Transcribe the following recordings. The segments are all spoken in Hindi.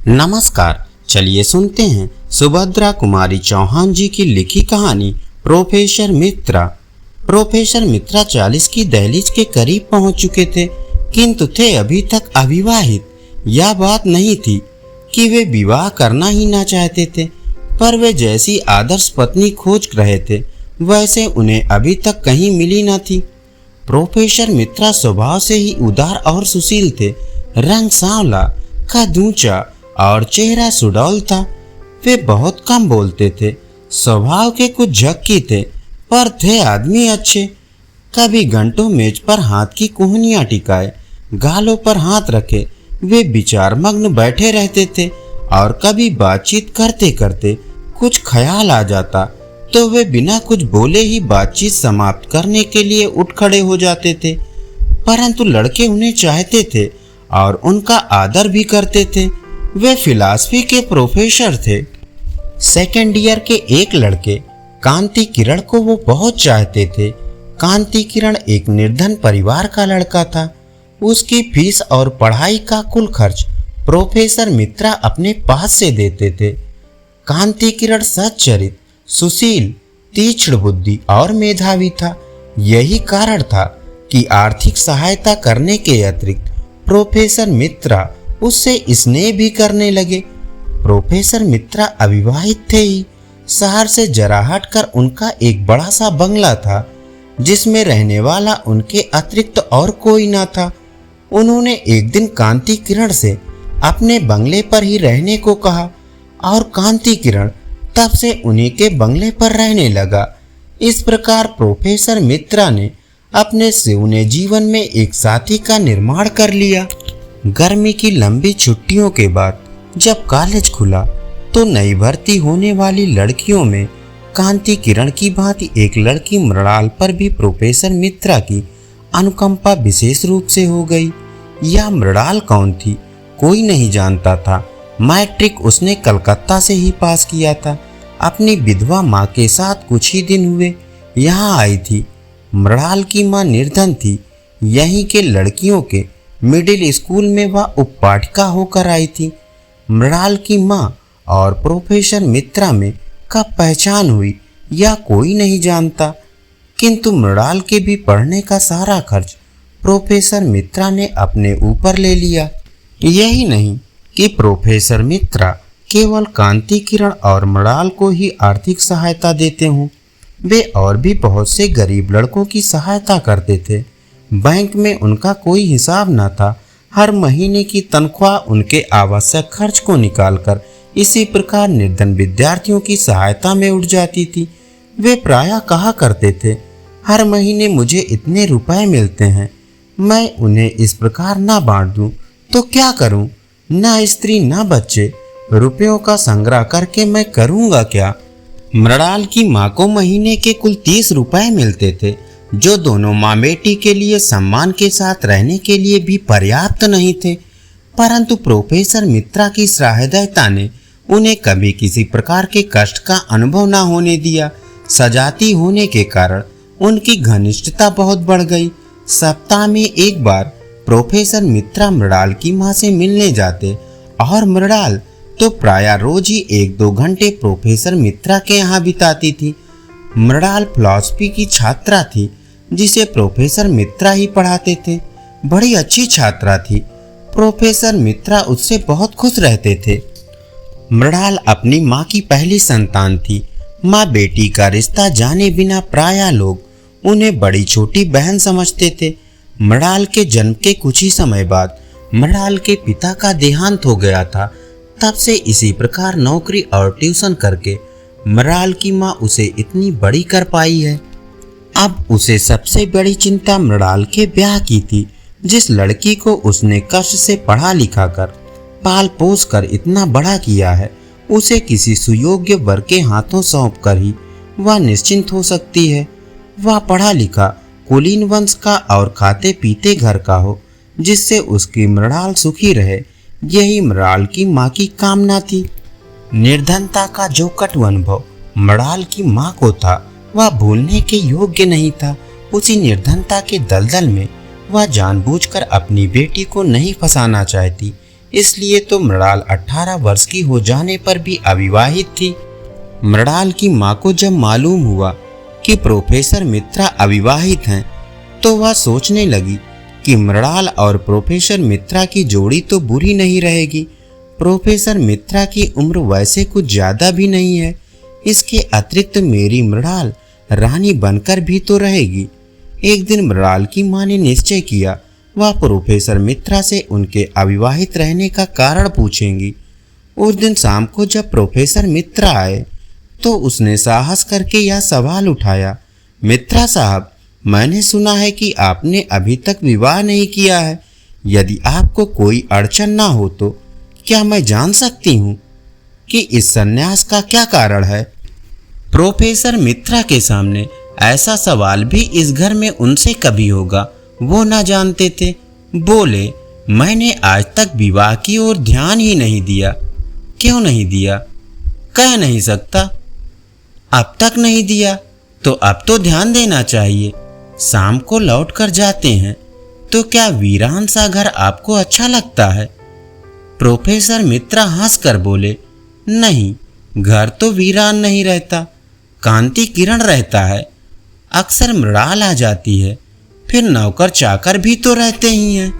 नमस्कार, चलिए सुनते हैं सुभद्रा कुमारी चौहान जी की लिखी कहानी प्रोफेसर मित्रा। प्रोफेसर मित्रा 40 की दहलीज के करीब पहुंच चुके थे, किंतु थे अभी तक अविवाहित। यह बात नहीं थी कि वे विवाह करना ही ना चाहते थे, पर वे जैसी आदर्श पत्नी खोज रहे थे वैसे उन्हें अभी तक कहीं मिली न थी। प्रोफेसर मित्रा स्वभाव से ही उदार और सुशील थे। रंग सांवला, कद ऊंचा और चेहरा सुडौल था। वे बहुत कम बोलते थे, स्वभाव के कुछ झक्की थे, पर थे आदमी अच्छे। कभी घंटों मेज पर हाथ की कोहनियां टिकाए, गालों पर हाथ रखे वे विचारमग्न बैठे रहते थे, और कभी बातचीत करते करते कुछ ख्याल आ जाता तो वे बिना कुछ बोले ही बातचीत समाप्त करने के लिए उठ खड़े हो जाते थे। परंतु लड़के उन्हें चाहते थे और उनका आदर भी करते थे। वे फिलॉसफी के प्रोफेसर थे। सेकेंड ईयर के एक लड़के कांति किरण को वो बहुत चाहते थे। कांति किरण एक निर्धन परिवार का लड़का था। उसकी फीस और पढ़ाई का कुल खर्च प्रोफेसर मित्रा अपने पास से देते थे। कांति किरण सच्चरित, सुशील, तीक्ष्ण बुद्धि और मेधावी था। यही कारण था कि आर्थिक सहायता करने के अतिरिक्त प्रोफेसर मित्रा उससे स्नेह भी करने लगे। प्रोफेसर मित्रा अविवाहित थे ही। शहर से जरा हट कर उनका एक बड़ा सा बंगला था, जिसमें रहने वाला उनके अतिरिक्त और कोई ना था। उन्होंने एक दिन कांति किरण से अपने बंगले पर ही रहने को कहा और कांति किरण तब से उन्हीं के बंगले पर रहने लगा। इस प्रकार प्रोफेसर मित्रा ने अपने सिउने जीवन में एक साथी का निर्माण कर लिया। गर्मी की लंबी छुट्टियों के बाद जब कॉलेज खुला तो नई भर्ती होने वाली लड़कियों में कांति किरण की भांति एक लड़की मृणाल पर भी प्रोफेसर मित्रा की अनुकंपा विशेष रूप से हो गई। यह मृणाल कौन थी कोई नहीं जानता था। मैट्रिक उसने कलकत्ता से ही पास किया था। अपनी विधवा माँ के साथ कुछ ही दिन हुए यहाँ आई थी। मृणाल की माँ निर्धन थी। यहीं के लड़कियों के मिडिल स्कूल में वह उपपाठिका होकर आई थी। मृणाल की माँ और प्रोफेसर मित्रा में कब पहचान हुई यह कोई नहीं जानता, किंतु मृणाल के भी पढ़ने का सारा खर्च प्रोफेसर मित्रा ने अपने ऊपर ले लिया। यही नहीं कि प्रोफेसर मित्रा केवल कांति किरण और मृणाल को ही आर्थिक सहायता देते हों, वे और भी बहुत से गरीब लड़कों की सहायता करते थे। बैंक में उनका कोई हिसाब न था। हर महीने की तनख्वाह उनके आवश्यक खर्च को निकालकर इसी प्रकार निर्धन विद्यार्थियों की सहायता में उठ जाती थी। वे प्रायः कहा करते थे, हर महीने मुझे इतने रुपए मिलते हैं, मैं उन्हें इस प्रकार ना बांट दूं तो क्या करूं? ना स्त्री ना बच्चे, रुपयों का संग्रह करके मैं करूंगा क्या? मृणाल की माँ को महीने के कुल 30 रुपए मिलते थे, जो दोनों माँ बेटी के लिए सम्मान के साथ रहने के लिए भी पर्याप्त नहीं थे। परंतु प्रोफेसर मित्रा की सहृदयता ने उन्हें कभी किसी प्रकार के कष्ट का अनुभव न होने दिया। सजाती होने के कारण उनकी घनिष्ठता बहुत बढ़ गई। सप्ताह में एक बार प्रोफेसर मित्रा मृणाल की माँ से मिलने जाते और मृणाल तो प्रायः रोज ही 1-2 घंटे प्रोफेसर मित्रा के यहाँ बिताती थी। मृणाल फिलॉसफी की छात्रा थी, जिसे प्रोफेसर मित्रा ही पढ़ाते थे। बड़ी अच्छी छात्रा थी। प्रोफेसर मित्रा उससे बहुत खुश रहते थे। मृणाल अपनी माँ की पहली संतान थी। माँ बेटी का रिश्ता जाने बिना प्रायः लोग उन्हें बड़ी छोटी बहन समझते थे। मृणाल के जन्म के कुछ ही समय बाद मृणाल के पिता का देहांत हो गया था। तब से इसी प्रकार नौकरी और ट्यूशन करके मृणाल की माँ उसे इतनी बड़ी कर पाई है। अब उसे सबसे बड़ी चिंता मृणाल के ब्याह की थी। जिस लड़की को उसने कष्ट से पढ़ा लिखा कर पाल पोस कर इतना बड़ा किया है, उसे किसी सुयोग्य वर के हाथों सौंप कर ही वह निश्चिंत हो सकती है। वह पढ़ा लिखा, कुलीन वंश का और खाते पीते घर का हो, जिससे उसकी मृणाल सुखी रहे, यही मृणाल की माँ की कामना थी। निर्धनता का जो कटु अनुभव मृणाल की माँ को था वह भूलने के योग्य नहीं था। उसी निर्धनता के दलदल में वह जानबूझकर अपनी बेटी को नहीं फंसाना चाहती, इसलिए तो मृणाल 18 वर्ष की हो जाने पर भी अविवाहित थी। मृणाल की माँ को जब मालूम हुआ कि प्रोफेसर मित्रा अविवाहित हैं, तो वह सोचने लगी कि मृणाल और प्रोफेसर मित्रा की जोड़ी तो बुरी नहीं रहेगी। प्रोफेसर मित्रा की उम्र वैसे कुछ ज्यादा भी नहीं है, इसके अतिरिक्त मेरी मृणाल रानी बनकर भी तो रहेगी। एक दिन मृणाल की माँ ने निश्चय किया वह प्रोफेसर मित्रा से उनके अविवाहित रहने का कारण पूछेंगी। उस दिन शाम को जब प्रोफेसर मित्रा आए तो उसने साहस करके यह सवाल उठाया, मित्रा साहब, मैंने सुना है कि आपने अभी तक विवाह नहीं किया है। यदि आपको कोई अड़चन ना हो तो क्या मैं जान सकती हूँ कि इस संन्यास का क्या कारण है? प्रोफेसर मित्रा के सामने ऐसा सवाल भी इस घर में उनसे कभी होगा वो ना जानते थे। बोले, मैंने आज तक विवाह की ओर ध्यान ही नहीं दिया। क्यों नहीं दिया? कह नहीं सकता। अब तक नहीं दिया तो अब तो ध्यान देना चाहिए। शाम को लौट कर जाते हैं तो क्या वीरान सा घर आपको अच्छा लगता है? प्रोफेसर मित्रा हंसकर बोले, नहीं, घर तो वीरान नहीं रहता, कांति किरण रहता है। अक्सर मृणाल आ जाती है, फिर नौकर चाकर भी तो रहते ही हैं।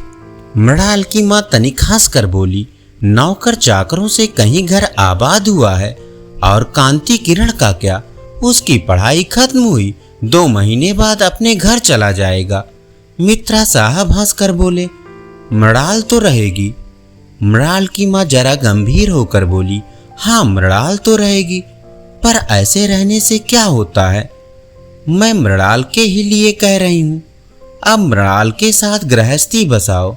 मृणाल की माँ तनिक हंसकर बोली, नौकर चाकरों से कहीं घर आबाद हुआ है? और कांति किरण का क्या? उसकी पढ़ाई खत्म हुई, 2 महीने बाद अपने घर चला जाएगा। मित्रा साहब हंसकर बोले, मृणाल तो रहेगी। मृणाल की माँ जरा गंभीर होकर बोली, हाँ मृणाल तो रहेगी, पर ऐसे रहने से क्या होता है? मैं मृणाल के ही लिए कह रही हूँ। अब मृणाल के साथ गृहस्थी बसाओ,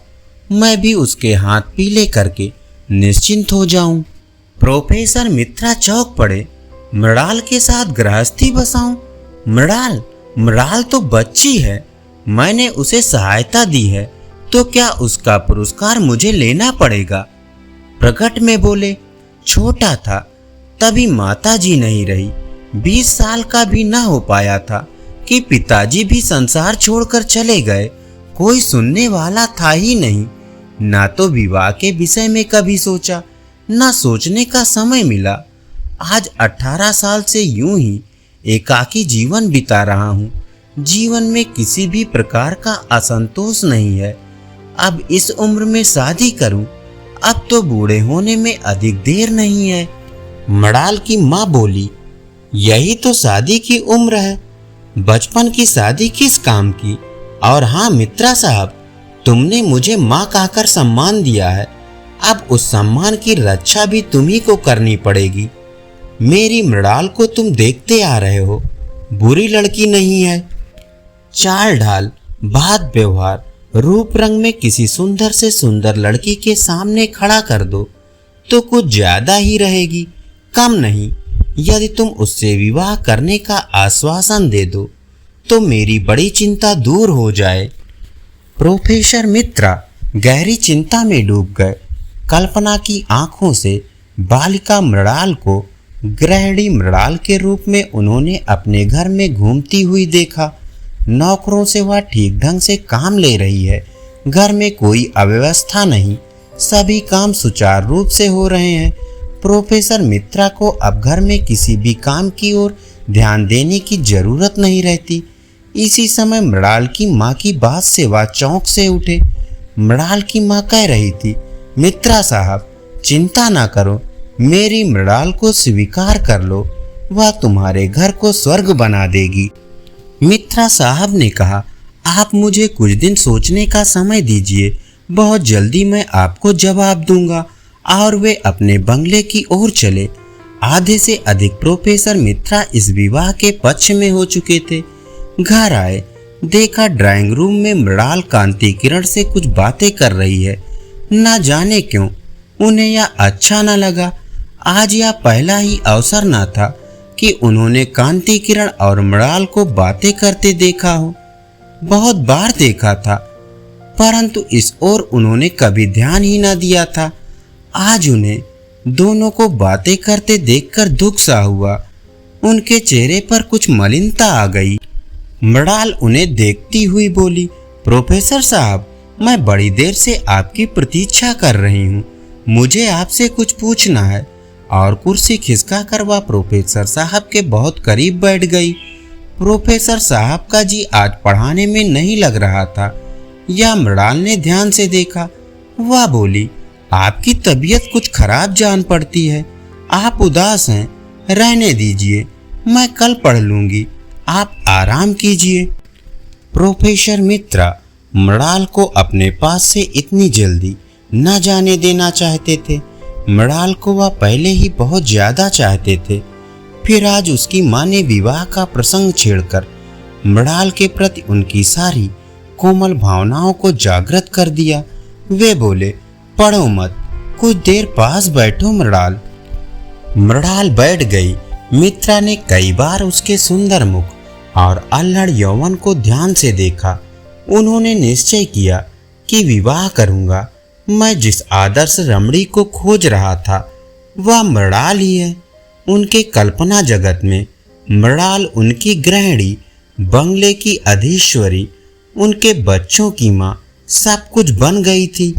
मैं भी उसके हाथ पीले करके निश्चिंत हो जाऊं। प्रोफेसर मित्रा चौंक पड़े, मृणाल के साथ गृहस्थी बसाऊं? मृणाल तो बच्ची है, मैंने उसे सहायता दी है, तो क्या उसका पुरस्कार मुझे लेना पड़ेगा? प्रकट में बोले, छोटा था तभी माताजी नहीं रही, 20 साल का भी ना हो पाया था कि पिताजी भी संसार छोड़कर चले गए। कोई सुनने वाला था ही नहीं। ना तो विवाह के विषय में कभी सोचा, ना सोचने का समय मिला। आज 18 साल से यूं ही एकाकी जीवन बिता रहा हूँ। जीवन में किसी भी प्रकार का असंतोष नहीं है। अब इस उम्र में शादी करूं, अब तो बूढ़े होने में अधिक देर नहीं है। मृणाल की माँ बोली, यही तो शादी की उम्र है, बचपन की शादी किस काम की? और हाँ मित्रा साहब, तुमने मुझे माँ कहकर सम्मान दिया है, अब उस सम्मान की रक्षा भी तुम्ही को करनी पड़ेगी। मेरी मृणाल को तुम देखते आ रहे हो, बुरी लड़की नहीं है। चाल ढाल, बात व्यवहार, रूप रंग में किसी सुंदर से सुंदर लड़की के सामने खड़ा कर दो तो कुछ ज्यादा ही रहेगी, कम नहीं। यदि तुम उससे विवाह करने का आश्वासन दे दो तो मेरी बड़ी चिंता दूर हो जाए। प्रोफेसर मित्रा गहरी चिंता में डूब गए। कल्पना की आंखों से बालिका मृणाल को गृहिणी मृणाल के रूप में उन्होंने अपने घर में घूमती हुई देखा। नौकरों से वह ठीक ढंग से काम ले रही है, घर में कोई अव्यवस्था नहीं, सभी काम सुचारू रूप से हो रहे हैं। प्रोफेसर मित्रा को अब घर में किसी भी काम की ओर ध्यान देने की जरूरत नहीं रहती। इसी समय मृणाल की माँ की बात से वह चौंक से उठे। मृणाल की माँ कह रही थी, मित्रा साहब चिंता ना करो, मेरी मृणाल को स्वीकार कर लो, वह तुम्हारे घर को स्वर्ग बना देगी। मित्रा साहब ने कहा, आप मुझे कुछ दिन सोचने का समय दीजिए, बहुत जल्दी मैं आपको जवाब दूंगा। और वे अपने बंगले की ओर चले। आधे से अधिक प्रोफेसर मित्रा इस विवाह के पक्ष में हो चुके थे। घर आए, देखा ड्राइंग रूम में मृणाल कांति किरण से कुछ बातें कर रही है। ना जाने क्यों उन्हें यह अच्छा न लगा। आज यह पहला ही अवसर न था कि उन्होंने कांति किरण और मृणाल को बातें करते देखा हो। बहुत बार देखा था, परंतु इस ओर उन्होंने कभी ध्यान ही न दिया था। आज उन्हें दोनों को बातें करते देखकर दुख सा हुआ। उनके चेहरे पर कुछ मलिनता आ गई। मृणाल उन्हें देखती हुई बोली, प्रोफेसर साहब, मैं बड़ी देर से आपकी प्रतीक्षा कर रही हूँ। मुझे आपसे कुछ पूछना है। और कुर्सी खिसका कर वह प्रोफेसर साहब के बहुत करीब बैठ गई। प्रोफेसर साहब का जी आज पढ़ाने में नहीं लग रहा था। यह मृणाल ने ध्यान से देखा। वह बोली, आपकी तबीयत कुछ खराब जान पड़ती है, आप उदास हैं, रहने दीजिए, मैं कल पढ़ लूंगी, आप आराम कीजिए। प्रोफेसर मित्रा मृणाल को अपने पास से इतनी जल्दी न जाने देना चाहते थे। मृणाल को वह पहले ही बहुत ज्यादा चाहते थे। फिर आज उसकी माँ ने विवाह का प्रसंग छेड़कर मृणाल के प्रति उनकी सारी कोमल भावनाओं को जागृत कर दिया। वे बोले, पढ़ो मत, कुछ देर पास बैठो मृणाल। मृणाल बैठ गई। मित्रा ने कई बार उसके सुंदर मुख और अल्हड़ यौवन को ध्यान से देखा। उन्होंने निश्चय किया कि विवाह करूंगा। मैं जिस आदर्श रमणी को खोज रहा था वह मृणाल ही है। उनके कल्पना जगत में मृणाल उनकी गृहिणी, बंगले की अधीश्वरी, उनके बच्चों की माँ, सब कुछ बन गई थी।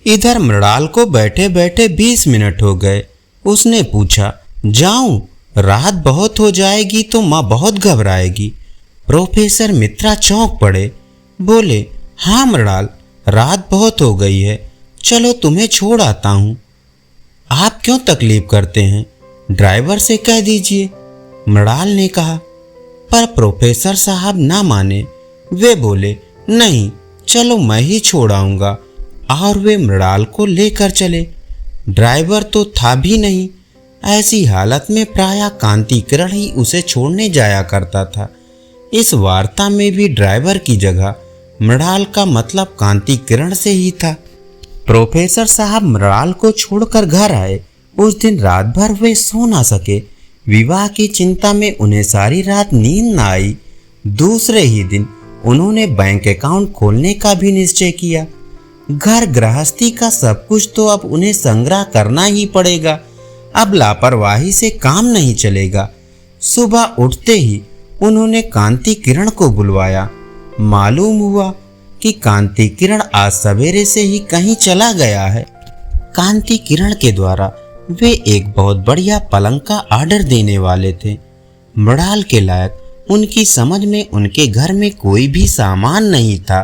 इधर मृणाल को बैठे बैठे 20 मिनट हो गए। उसने पूछा, जाऊं? रात बहुत हो जाएगी तो माँ बहुत घबराएगी। प्रोफेसर मित्रा चौंक पड़े। बोले, हाँ मृणाल, रात बहुत हो गई है, चलो तुम्हें छोड़ आता हूँ। आप क्यों तकलीफ करते हैं, ड्राइवर से कह दीजिए, मृणाल ने कहा। पर प्रोफेसर साहब ना माने। वे बोले, नहीं, चलो मैं ही छोड़ आऊँगा। और वे मृणाल को लेकर चले। ड्राइवर तो था भी नहीं। ऐसी हालत में प्रायः कांति किरण ही उसे छोड़ने जाया करता था। इस वार्ता में भी ड्राइवर की जगह मृणाल का मतलब कांति किरण से ही था। प्रोफेसर साहब मृणाल को छोड़कर घर आए। उस दिन रात भर वे सो ना सके। विवाह की चिंता में उन्हें सारी रात नींद न आई। दूसरे ही दिन उन्होंने बैंक अकाउंट खोलने का भी निश्चय किया। घर गृहस्थी का सब कुछ तो अब उन्हें संग्रह करना ही पड़ेगा। अब लापरवाही से काम नहीं चलेगा। सुबह उठते ही उन्होंने कांति किरण को बुलवाया। मालूम हुआ कि कांति किरण आज सवेरे से ही कहीं चला गया है। कांति किरण के द्वारा वे एक बहुत बढ़िया पलंग का ऑर्डर देने वाले थे। मृणाल के लायक उनकी समझ में उनके घर में कोई भी सामान नहीं था।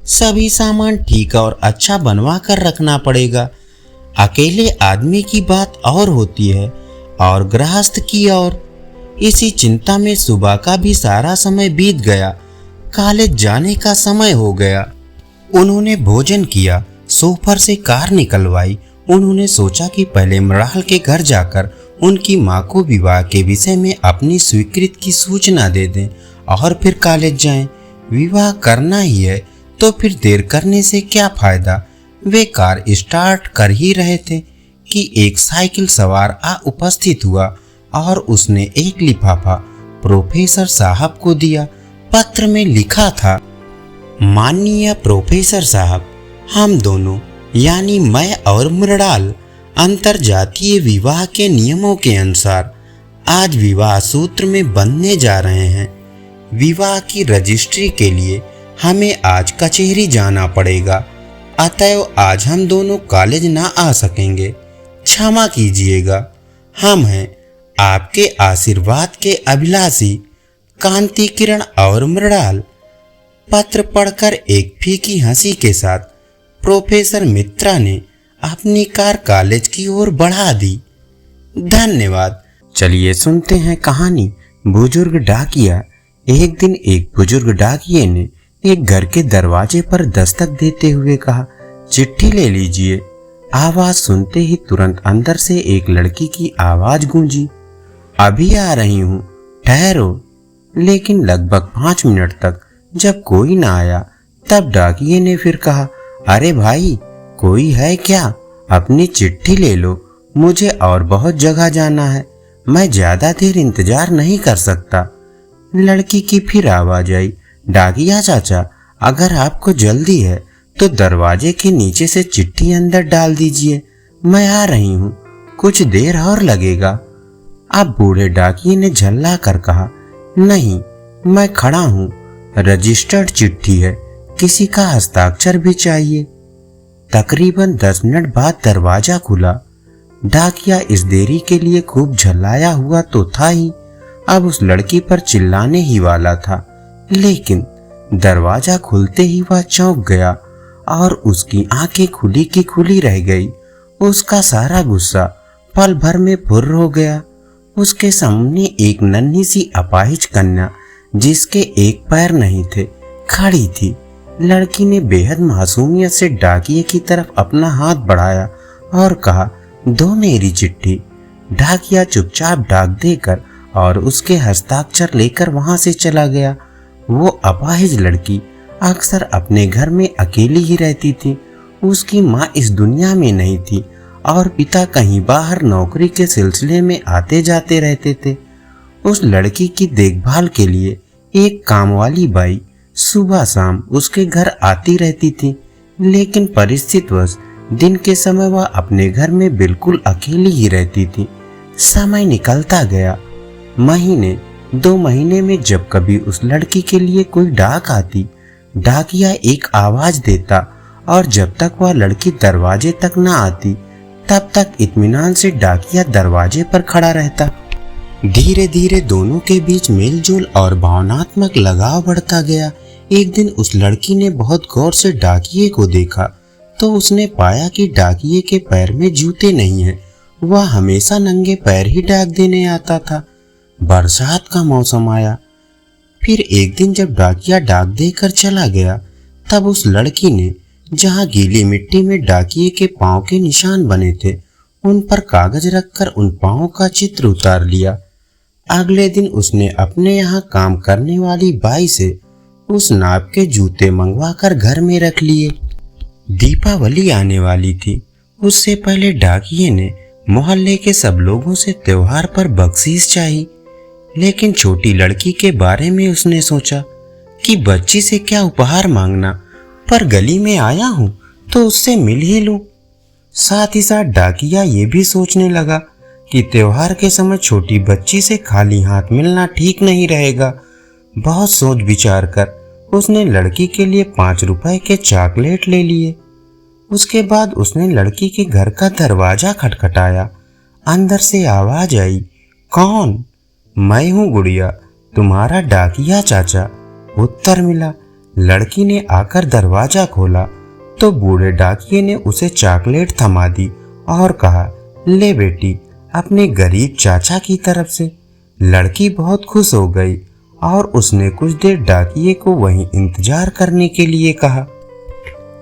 सभी सामान ठीक और अच्छा बनवा कर रखना पड़ेगा। अकेले आदमी की बात और होती है और गृहस्थ की और। इसी चिंता में सुबह का भी सारा समय बीत गया। कॉलेज जाने का समय हो गया। उन्होंने भोजन किया, सोफर से कार निकलवाई। उन्होंने सोचा कि पहले मृणाल के घर जाकर उनकी माँ को विवाह के विषय में अपनी स्वीकृति की सूचना दे दें और फिर कॉलेज जाएं। विवाह करना ही है तो फिर देर करने से क्या फायदा। वे कार स्टार्ट कर ही रहे थे कि एक साइकिल सवार आ उपस्थित हुआ और उसने एक लिफाफा प्रोफेसर साहब को दिया। पत्र में लिखा था, माननीय प्रोफेसर साहब, हम दोनों यानी मैं और मृणाल अंतरजातीय विवाह के नियमों के अनुसार आज विवाह सूत्र में बंधने जा रहे हैं। विवाह की रजिस्ट्री के लिए हमें आज कचहरी जाना पड़ेगा, अतएव आज हम दोनों कॉलेज ना आ सकेंगे। क्षमा कीजिएगा। हम हैं आपके आशीर्वाद के अभिलाषी कांति किरण और मृणाल। पत्र पढ़कर एक फीकी हंसी के साथ प्रोफेसर मित्रा ने अपनी कार कॉलेज की ओर बढ़ा दी। धन्यवाद। चलिए सुनते हैं कहानी बुजुर्ग डाकिया। एक दिन एक बुजुर्ग डाकिये ने एक घर के दरवाजे पर दस्तक देते हुए कहा, चिट्ठी ले लीजिए। आवाज सुनते ही तुरंत अंदर से एक लड़की की आवाज गूंजी, अभी आ रही हूँ, ठहरो। लेकिन लगभग 5 मिनट तक जब कोई ना आया तब डाकिये ने फिर कहा, अरे भाई, कोई है क्या? अपनी चिट्ठी ले लो, मुझे और बहुत जगह जाना है, मैं ज्यादा देर इंतजार नहीं कर सकता। लड़की की फिर आवाज आई, डाकिया चाचा, अगर आपको जल्दी है तो दरवाजे के नीचे से चिट्ठी अंदर डाल दीजिए, मैं आ रही हूँ, कुछ देर और लगेगा। अब बूढ़े डाकिये ने झल्ला कर कहा, नहीं, मैं खड़ा हूँ, रजिस्टर्ड चिट्ठी है, किसी का हस्ताक्षर भी चाहिए। तकरीबन 10 मिनट बाद दरवाजा खुला। डाकिया इस देरी के लिए खूब झल्लाया हुआ तो था ही, अब उस लड़की पर चिल्लाने ही वाला था। लेकिन दरवाजा खुलते ही वह चौंक गया और उसकी आंखें खुली की खुली रह गई। उसका सारा गुस्सा पल भर में फुर्र हो गया। उसके सामने एक नन्ही सी अपाहिज कन्या, जिसके एक पैर नहीं थे, खड़ी थी। लड़की ने बेहद मासूमियत से डाकिये की तरफ अपना हाथ बढ़ाया और कहा, दो मेरी चिट्ठी। डाकिया चुपचाप डाक देकर और उसके हस्ताक्षर लेकर वहां से चला गया। वो अपाहिज लड़की अक्सर अपने घर में अकेली ही रहती थी। उसकी माँ इस दुनिया में नहीं थी और पिता कहीं बाहर नौकरी के सिलसिले में आते जाते रहते थे। उस लड़की की देखभाल के लिए एक कामवाली बाई सुबह शाम उसके घर आती रहती थी, लेकिन परिस्थितिवश दिन के समय वह अपने घर में बिल्कुल अकेली ही रहती थी। समय निकलता गया। महीने 2 महीने में जब कभी उस लड़की के लिए कोई डाक आती, डाकिया एक आवाज देता और जब तक वह लड़की दरवाजे तक न आती तब तक इत्मीनान से डाकिया दरवाजे पर खड़ा रहता। धीरे धीरे दोनों के बीच मेलजोल और भावनात्मक लगाव बढ़ता गया। एक दिन उस लड़की ने बहुत गौर से डाकिये को देखा तो उसने पाया कि डाकिये के पैर में जूते नहीं हैं। वह हमेशा नंगे पैर ही डाक देने आता था। बरसात का मौसम आया। फिर एक दिन जब डाकिया डाक देकर चला गया, तब उस लड़की ने जहां गीली मिट्टी में डाकिये के पांव के निशान बने थे, उन पर कागज रखकर उन पांवों का चित्र उतार लिया। अगले दिन उसने अपने यहाँ काम करने वाली बाई से उस नाप के जूते मंगवाकर घर में रख लिए। दीपावली आने वाली थी। उससे पहले डाकिये ने मोहल्ले के सब लोगों से त्योहार पर बख्शीश चाही, लेकिन छोटी लड़की के बारे में उसने सोचा कि बच्ची से क्या उपहार मांगना, पर गली में आया हूं तो उससे मिल ही लूं। साथ ही साथ डाकिया ये भी सोचने लगा कि त्योहार के समय छोटी बच्ची से खाली हाथ मिलना ठीक नहीं रहेगा। बहुत सोच विचार कर उसने लड़की के लिए 5 रुपए के चॉकलेट ले लिए। उसके बाद उसने लड़की के घर का दरवाजा खटखटाया। अंदर से आवाज आई, कौन? मैं हूँ गुड़िया, तुम्हारा डाकिया चाचा। उत्तर मिला। लड़की ने आकर दरवाजा खोला तो बूढ़े डाकिये ने उसे चॉकलेट थमा दी और कहा, ले बेटी, अपने गरीब चाचा की तरफ से। लड़की बहुत खुश हो गई और उसने कुछ देर डाकिये को वहीं इंतजार करने के लिए कहा।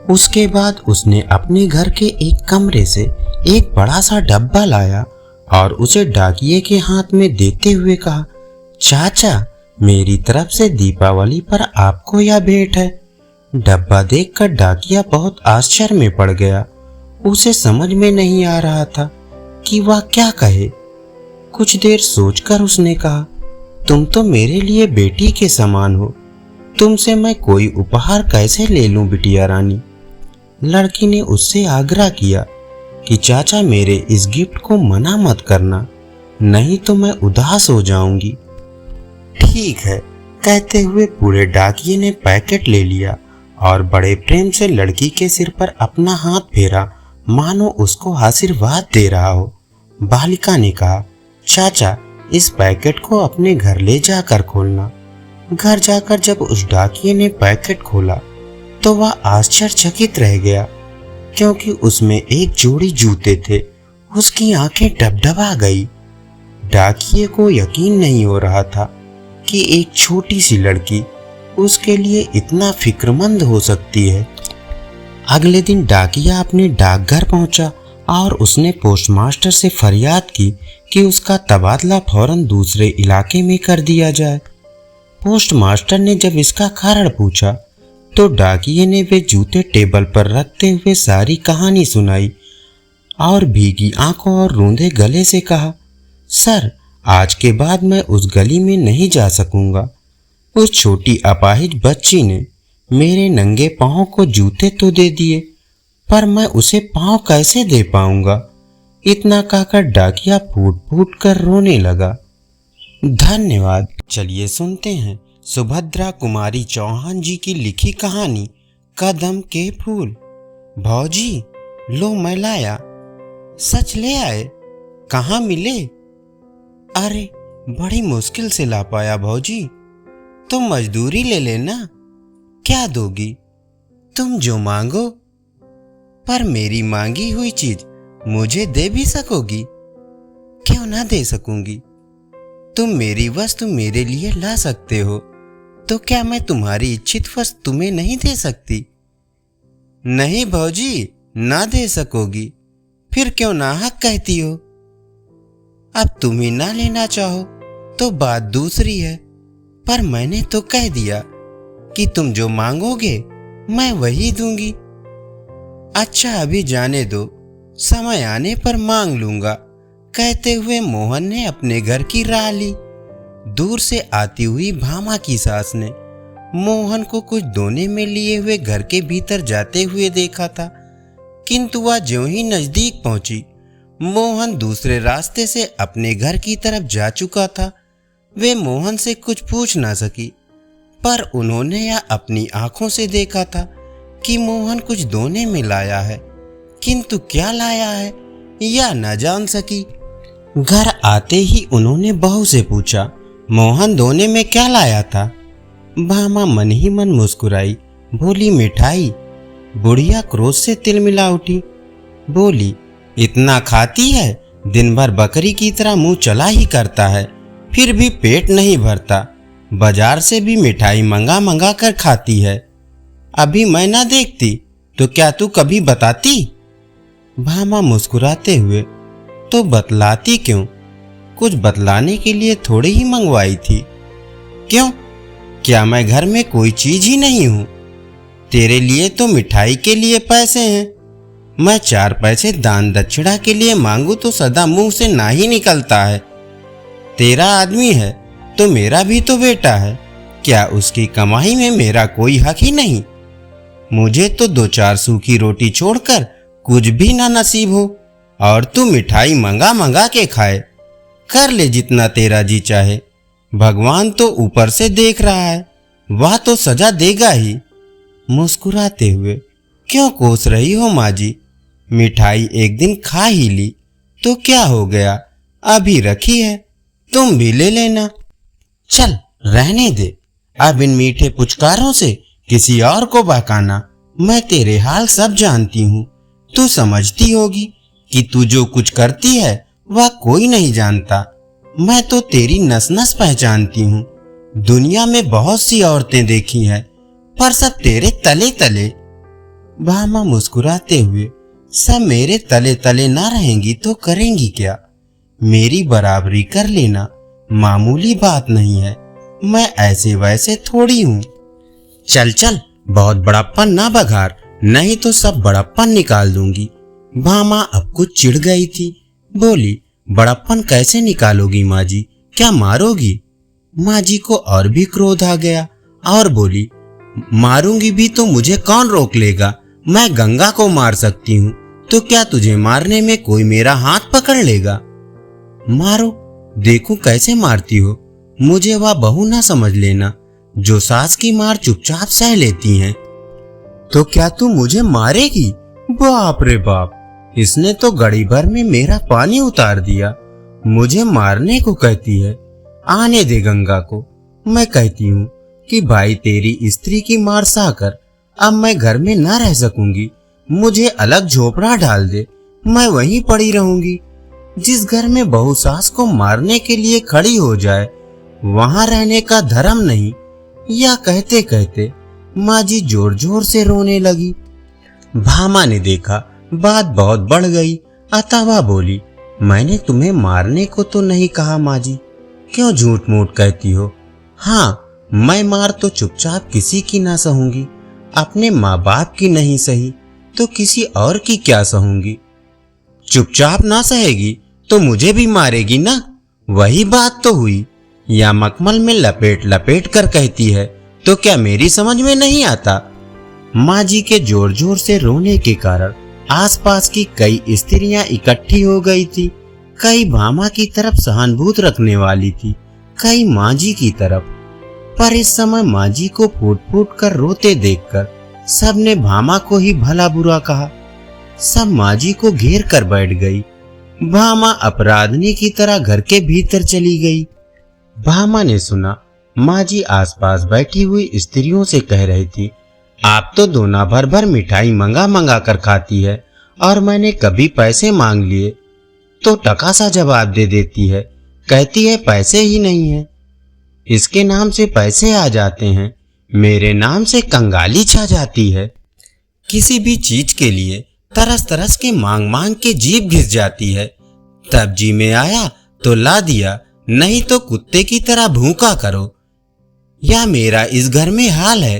उसके बाद उसने अपने घर के एक कमरे से एक बड़ा सा डब्बा लाया और उसे डाकिये के हाथ में देते हुए कहा, चाचा, मेरी तरफ से दीपावली पर आपको यह भेंट है। डब्बा देखकर डाकिया बहुत आश्चर्य में पड़ गया। उसे समझ में नहीं आ रहा था कि वह क्या कहे। कुछ देर सोचकर उसने कहा, तुम तो मेरे लिए बेटी के समान हो, तुमसे मैं कोई उपहार कैसे ले लूं बिटिया रानी। लड़की ने उससे आग्रह किया कि चाचा, मेरे इस गिफ्ट को मना मत करना, नहीं तो मैं उदास हो जाऊंगी। ठीक है, कहते हुए बूढ़े डाकिये ने पैकेट ले लिया और बड़े प्रेम से लड़की के सिर पर अपना हाथ फेरा, मानो उसको आशीर्वाद दे रहा हो। बालिका ने कहा, चाचा, इस पैकेट को अपने घर ले जाकर खोलना। घर जाकर जब उस डाकिये ने पैकेट खोला तो वह आश्चर्यचकित रह गया, क्योंकि उसमें एक जोड़ी जूते थे। उसकी आंखें डबडबा गई। डाकिये को यकीन नहीं हो रहा था कि एक छोटी सी लड़की उसके लिए इतना फिक्रमंद हो सकती है। अगले दिन डाकिया अपने डाकघर पहुंचा और उसने पोस्टमास्टर से फरियाद की कि उसका तबादला फौरन दूसरे इलाके में कर दिया जाए। पोस्टमास्टर ने जब इसका कारण पूछा तो डाकिये ने वे जूते टेबल पर रखते हुए सारी कहानी सुनाई और भीगी आंखों और रूंधे गले से कहा, सर, आज के बाद मैं उस गली में नहीं जा सकूंगा। उस छोटी अपाहिज बच्ची ने मेरे नंगे पांव को जूते तो दे दिए, पर मैं उसे पांव कैसे दे पाऊंगा। इतना कहकर डाकिया फूट फूट कर रोने लगा। धन्यवाद। चलिए सुनते हैं सुभद्रा कुमारी चौहान जी की लिखी कहानी कदम के फूल। भौजी, लो मैं लाया। सच ले आए? कहाँ मिले? अरे बड़ी मुश्किल से ला पाया भौजी। तुम मजदूरी ले लेना। क्या दोगी? तुम जो मांगो। पर मेरी मांगी हुई चीज मुझे दे भी सकोगी? क्यों ना दे सकूंगी। तुम मेरी वस्तु मेरे लिए ला सकते हो, तो क्या मैं तुम्हारी इच्छित वस्तु तुम्हें नहीं दे सकती? नहीं भौजी, ना दे सकोगी। फिर क्यों नाहक कहती हो? अब तुम ही ना लेना चाहो तो बात दूसरी है, पर मैंने तो कह दिया कि तुम जो मांगोगे मैं वही दूंगी। अच्छा अभी जाने दो, समय आने पर मांग लूंगा, कहते हुए मोहन ने अपने घर की राह ली। दूर से आती हुई भामा की सास ने मोहन को कुछ दोने में लिए हुए घर के भीतर जाते हुए देखा था, किंतु वह ज्यों ही नजदीक पहुंची, मोहन दूसरे रास्ते से अपने घर की तरफ जा चुका था। वे मोहन से कुछ पूछ ना सकी, पर उन्होंने यह अपनी आंखों से देखा था कि मोहन कुछ दोने में लाया है, किंतु क्या लाया है यह न जान सकी। घर आते ही उन्होंने बहू से पूछा, मोहन दोने में क्या लाया था? भामा मन ही मन मुस्कुराई, बोली मिठाई। बुढ़िया क्रोध से तिलमिला उठी, बोली इतना खाती है, दिन भर बकरी की तरह मुंह चला ही करता है, फिर भी पेट नहीं भरता। बाजार से भी मिठाई मंगा मंगा कर खाती है। अभी मैं ना देखती तो क्या तू कभी बताती? भामा मुस्कुराते हुए, तो बतलाती क्यों? कुछ बतलाने के लिए थोड़ी ही मंगवाई थी। क्यों, क्या मैं घर में कोई चीज ही नहीं हूं? तेरे लिए तो मिठाई के लिए पैसे हैं। मैं 4 पैसे दान दक्षिणा के लिए मांगू तो सदा मुंह से ना ही निकलता है। तेरा आदमी है तो मेरा भी तो बेटा है, क्या उसकी कमाई में मेरा कोई हक ही नहीं? मुझे तो 2-4 सूखी रोटी छोड़कर कुछ भी ना नसीब हो, और तू मिठाई मंगा मंगा के खाए। कर ले जितना तेरा जी चाहे, भगवान तो ऊपर से देख रहा है, वह तो सजा देगा ही। मुस्कुराते हुए, क्यों कोस रही हो माँ जी? मिठाई एक दिन खा ही ली तो क्या हो गया, अभी रखी है, तुम भी ले लेना। चल रहने दे, अब इन मीठे पुचकारों से किसी और को बहकाना। मैं तेरे हाल सब जानती हूँ, तू समझती होगी कि तू जो कुछ करती है वह कोई नहीं जानता। मैं तो तेरी नस नस पहचानती हूँ। दुनिया में बहुत सी औरतें देखी हैं, पर सब तेरे तले तले। भामा मुस्कुराते हुए, सब मेरे तले तले ना रहेंगी तो करेंगी क्या? मेरी बराबरी कर लेना, मामूली बात नहीं है। मैं ऐसे वैसे थोड़ी हूँ। चल चल, बहुत बड़प्पन ना बघार, नहीं तो सब बड़प्पन निकाल दूंगी। भामा अब कुछ चिढ़ गई थी, बोली बड़प्पन कैसे निकालोगी माँ जी, क्या मारोगी? माँ जी को और भी क्रोध आ गया और बोली, मारूंगी भी तो मुझे कौन रोक लेगा? मैं गंगा को मार सकती हूँ, तो क्या तुझे मारने में कोई मेरा हाथ पकड़ लेगा? मारो, देखूं कैसे मारती हो। मुझे वह बहू ना समझ लेना जो सास की मार चुपचाप सह लेती हैं। तो क्या तू मुझे मारेगी? बाप रे बाप, इसने तो घड़ी भर में मेरा पानी उतार दिया। मुझे मारने को कहती है। आने दे गंगा को। मैं कहती हूँ कि भाई तेरी स्त्री की मार सहकर अब मैं घर में ना रह सकूंगी। मुझे अलग झोपड़ा डाल दे, मैं वहीं पड़ी रहूंगी। जिस घर में बहू सास को मारने के लिए खड़ी हो जाए वहां रहने का धर्म नहीं। या कहते कहते माँ जी जोर जोर से रोने लगी। भामा ने देखा बात बहुत बढ़ गई, अतः वह बोली, मैंने तुम्हें मारने को तो नहीं कहा माँ जी, क्यों झूठ मूठ कहती हो? हाँ, मैं मार तो चुपचाप किसी की ना सहूंगी, अपने माँ बाप की नहीं सही तो किसी और की क्या सहूंगी? चुपचाप ना सहेगी तो मुझे भी मारेगी ना, वही बात तो हुई। या मखमल में लपेट लपेट कर कहती है तो क्या मेरी समझ में नहीं आता? माँ जी के जोर जोर से रोने के कारण आसपास की कई स्त्रियां इकट्ठी हो गई थी। कई भामा की तरफ सहानुभूति रखने वाली थी, कई माँ जी की तरफ। पर इस समय माँ जी को फूट फूट कर रोते देखकर सबने भामा को ही भला बुरा कहा। सब माँ जी को घेर कर बैठ गई। भामा अपराधनी की तरह घर के भीतर चली गई। भामा ने सुना माँ जी आसपास बैठी हुई स्त्रियों से कह रही थी, आप तो दोना भर भर मिठाई मंगा मंगा कर खाती है और मैंने कभी पैसे मांग लिए तो टका सा जवाब दे देती है, कहती है पैसे ही नहीं है। इसके नाम से पैसे आ जाते हैं, मेरे नाम से कंगाली छा जाती है। किसी भी चीज के लिए तरस तरस के मांग मांग के जीभ घिस जाती है। तब जी में आया तो ला दिया, नहीं तो कुत्ते की तरह भूखा करो। या मेरा इस घर में हाल है,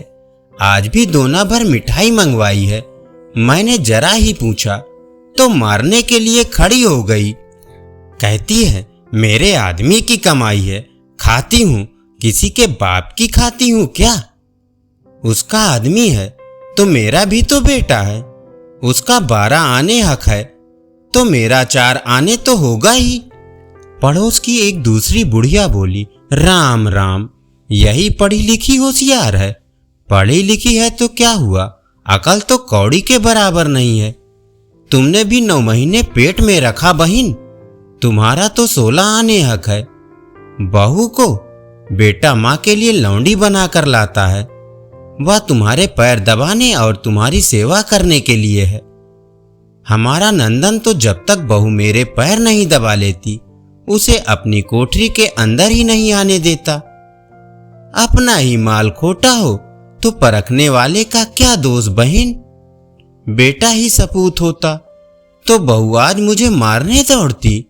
आज भी दोना भर मिठाई मंगवाई है, मैंने जरा ही पूछा तो मारने के लिए खड़ी हो गई। कहती है मेरे आदमी की कमाई है, खाती हूं, किसी के बाप की खाती हूं क्या? उसका आदमी है तो मेरा भी तो बेटा है, उसका 12 आने हक है तो मेरा 4 आने तो होगा ही। पड़ोस की एक दूसरी बुढ़िया बोली, राम राम, यही पढ़ी लिखी होशियार है। पढ़ी लिखी है तो क्या हुआ, अकल तो कौड़ी के बराबर नहीं है। तुमने भी 9 महीने पेट में रखा बहिन, तुम्हारा तो 16 आने हक है। बहू को बेटा माँ के लिए लौंडी बना कर लाता है, वह तुम्हारे पैर दबाने और तुम्हारी सेवा करने के लिए है। हमारा नंदन तो जब तक बहू मेरे पैर नहीं दबा लेती उसे अपनी कोठरी के अंदर ही नहीं आने देता। अपना ही माल खोटा हो तो परखने वाले का क्या दोष बहन? बेटा ही सपूत होता तो बहू आज मुझे मारने दौड़ती।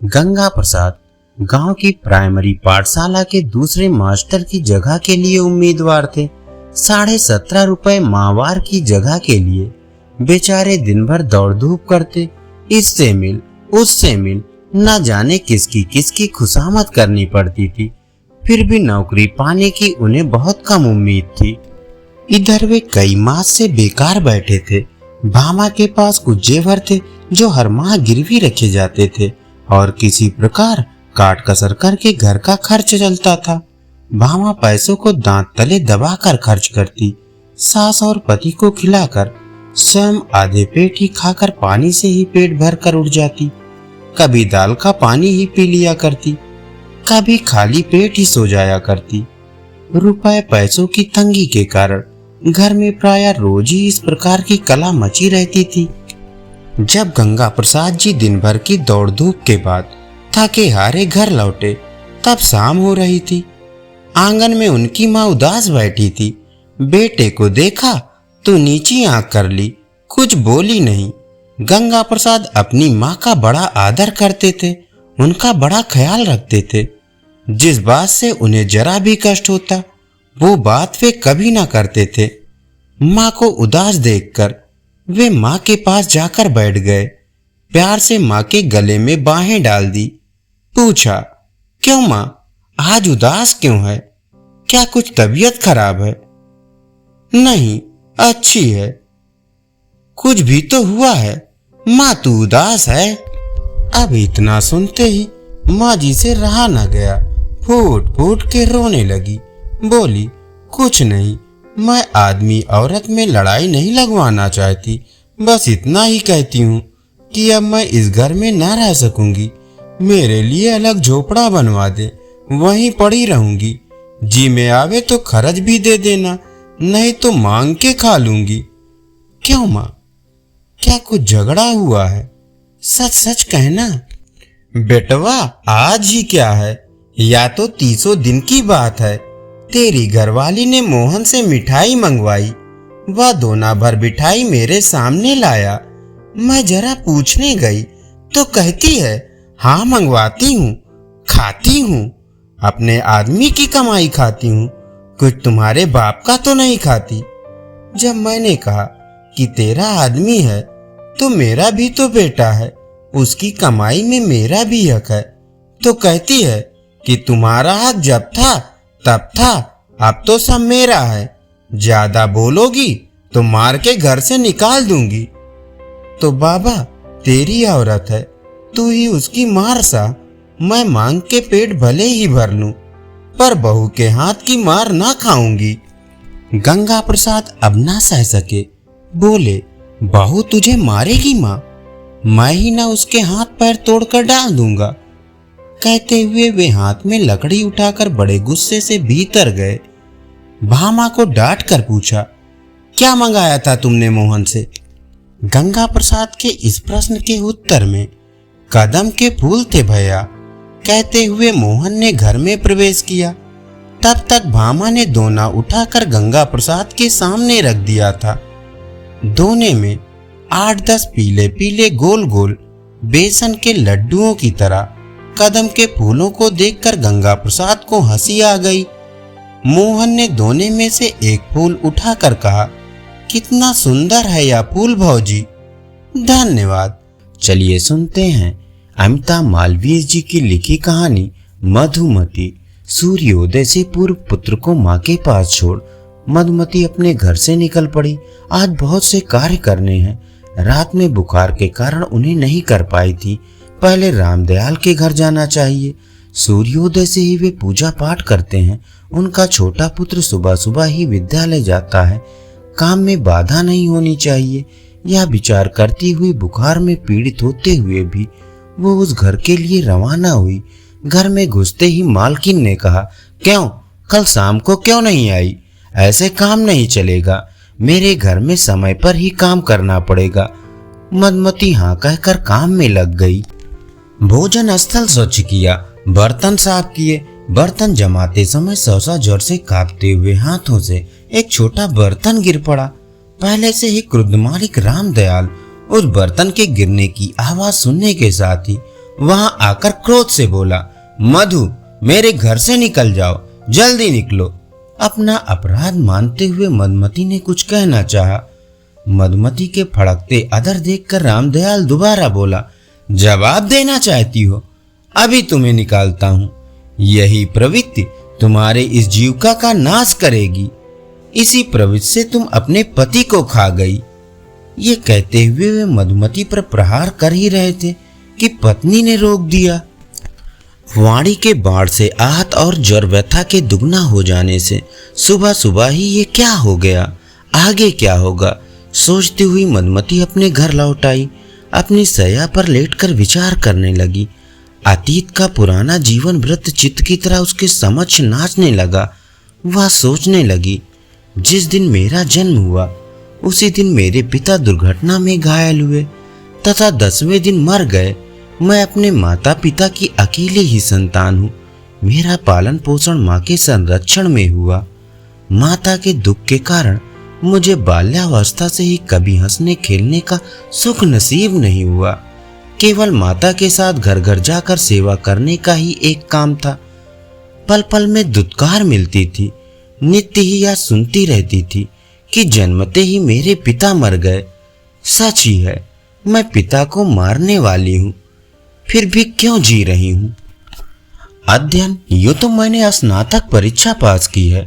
गंगा प्रसाद गांव की प्राइमरी पाठशाला के दूसरे मास्टर की जगह के लिए उम्मीदवार थे। 17.5 रुपए माहवार की जगह के लिए बेचारे दिन भर दौड़ धूप करते, इससे मिल उससे मिल, न जाने किसकी खुशामद करनी पड़ती थी। फिर भी नौकरी पाने की उन्हें बहुत कम उम्मीद थी। इधर वे कई मास से बेकार बैठे थे। भामा के पास कुछ जेवर थे जो हर माह गिरवी रखे जाते थे और किसी प्रकार काट कसर करके घर का खर्च चलता था। भामा पैसों को दांत तले दबाकर खर्च करती, सास और पति को खिलाकर स्वयं आधे पेट ही खाकर पानी से ही पेट भर कर उठ जाती। कभी दाल का पानी ही पी लिया करती, कभी खाली पेट ही सो जाया करती। रुपए पैसों की तंगी के कारण घर में प्रायः रोज ही इस प्रकार की कला मची रहती थी। जब गंगा प्रसाद जी दिन भर की दौड़ धूप के बाद थके हारे घर लौटे तब शाम हो रही थी। आंगन में उनकी माँ उदास बैठी थी। बेटे को देखा तो नीची आंख कर ली, कुछ बोली नहीं। गंगा प्रसाद अपनी माँ का बड़ा आदर करते थे, उनका बड़ा ख्याल रखते थे। जिस बात से उन्हें जरा भी कष्ट होता वो बात वे कभी ना करते थे। माँ को उदास देखकर वे माँ के पास जाकर बैठ गए। प्यार से माँ के गले में बाहें डाल दी। पूछा, क्यों माँ, आज उदास क्यों है? क्या कुछ तबीयत खराब है? नहीं, अच्छी है। कुछ भी तो हुआ है, माँ तू उदास है। अब इतना सुनते ही माँ जी से रहा न गया, फूट फूट के रोने लगी। बोली, कुछ नहीं, मैं आदमी औरत में लड़ाई नहीं लगवाना चाहती, बस इतना ही कहती हूँ कि अब मैं इस घर में न रह सकूंगी। मेरे लिए अलग झोपड़ा बनवा दे, वहीं पड़ी रहूंगी। जी में आवे तो खर्च भी दे देना, नहीं तो मांग के खा लूंगी। क्यों माँ, क्या कुछ झगड़ा हुआ है? सच सच कहना। बेटवा, आज ही क्या है, या तो 30 दिन की बात है। तेरी घरवाली ने मोहन से मिठाई मंगवाई, वह दोना भर मिठाई मेरे सामने लाया। मैं जरा पूछने गई तो कहती है, हाँ मंगवाती हूँ, खाती हूँ, अपने आदमी की कमाई खाती हूँ, कुछ तुम्हारे बाप का तो नहीं खाती। जब मैंने कहा कि तेरा आदमी है तो मेरा भी तो बेटा है, उसकी कमाई में मेरा भी हक है, तो कहती है कि तुम्हारा हक जब था तब था, अब तो सब मेरा है। ज्यादा बोलोगी तो मार के घर से निकाल दूंगी। तो बाबा, तेरी औरत है, तू ही उसकी मार सा। मैं मांग के पेट भले ही भर लूं, पर बहू के हाथ की मार ना खाऊंगी। गंगा प्रसाद अब ना सह सके, बोले, बहू तुझे मारेगी माँ, मैं ही ना उसके हाथ पैर तोड़कर डाल दूंगा। कहते हुए वे हाथ में लकड़ी उठाकर बड़े गुस्से से भीतर गए। भामा को डांट कर पूछा, क्या मंगाया था तुमने मोहन से? गंगा प्रसाद के इस प्रश्न के उत्तर में कदम के फूल थे भैया, कहते हुए मोहन ने घर में प्रवेश किया। तब तक भामा ने दोना उठाकर गंगा प्रसाद के सामने रख दिया था। दोने में 8-10 पीले पीले गोल गोल बेसन के लड्डुओं की तरह कदम के फूलों को देखकर गंगा प्रसाद को हंसी आ गई। मोहन ने दोने में से एक फूल उठाकर कहा, कितना सुंदर है यह फूल भौजी। धन्यवाद। चलिए सुनते हैं अमिता मालवीय जी की लिखी कहानी मधुमती। सूर्योदय से पूर्व पुत्र को माँ के पास छोड़ मधुमती अपने घर से निकल पड़ी। आज बहुत से कार्य करने हैं। रात में बुखार के कारण उन्हें नहीं कर पाई थी। पहले रामदयाल के घर जाना चाहिए। सूर्योदय से ही वे पूजा पाठ करते हैं। उनका छोटा पुत्र सुबह सुबह ही विद्यालय जाता है। काम में बाधा नहीं होनी चाहिए। यह विचार करती हुई बुखार में पीड़ित होते हुए भी वो उस घर के लिए रवाना हुई। घर में घुसते ही मालकिन ने कहा, क्यों कल शाम को क्यों नहीं आई? ऐसे काम नहीं चलेगा। मेरे घर में समय पर ही काम करना पड़ेगा। मधुमती हाँ कहकर काम में लग गई। भोजन स्थल स्वच्छ किया, बर्तन साफ किए। बर्तन जमाते समय सहसा जोर से कांपते हुए हाथों से एक छोटा बर्तन गिर पड़ा। पहले से ही क्रुद्ध मालिक रामदयाल उस बर्तन के गिरने की आवाज सुनने के साथ ही वहां आकर क्रोध से बोला, मधु मेरे घर से निकल जाओ, जल्दी निकलो। अपना अपराध मानते हुए मधुमती ने कुछ कहना चाहा। मधुमती के फड़कते अधर देखकर रामदयाल दोबारा बोला, जवाब देना चाहती हो? अभी तुम्हें निकालता हूं। यही प्रवृत्ति तुम्हारे इस जीविका का नाश करेगी। इसी प्रवृत्ति से तुम अपने पति को खा गई। ये कहते हुए वे मधुमती पर प्रहार कर ही रहे थे कि पत्नी ने रोक दिया। वाणी के बाढ़ से आहत और ज्वर व्यथा के दुगना हो जाने से सुबह सुबह ही ये क्या हो गया, आगे क्या होगा, सोचती हुई मधुमती अपने घर लौट आई। अपनी शैया पर लेटकर विचार करने लगी। अतीत का पुराना जीवन वृत्त चित्त की तरह उसके समक्ष नाचने लगा। वह सोचने लगी, जिस दिन मेरा जन्म हुआ उसी दिन मेरे पिता दुर्घटना में घायल हुए तथा 10वें दिन मर गए। मैं अपने माता पिता की अकेली ही संतान हूँ। मेरा पालन पोषण माँ के संरक्षण में हुआ। माता के दुख के कारण मुझे बाल्यावस्था से ही कभी हंसने खेलने का सुख नसीब नहीं हुआ। केवल माता के साथ घर घर जाकर सेवा करने का ही एक काम था। पल पल में दुत्कार मिलती थी। नित्य ही यह सुनती रहती थी कि जन्मते ही मेरे पिता मर गए। सच ही है, मैं पिता को मारने वाली हूँ, फिर भी क्यों जी रही हूँ? अध्ययन यूँ तो मैंने स्नातक परीक्षा पास की है,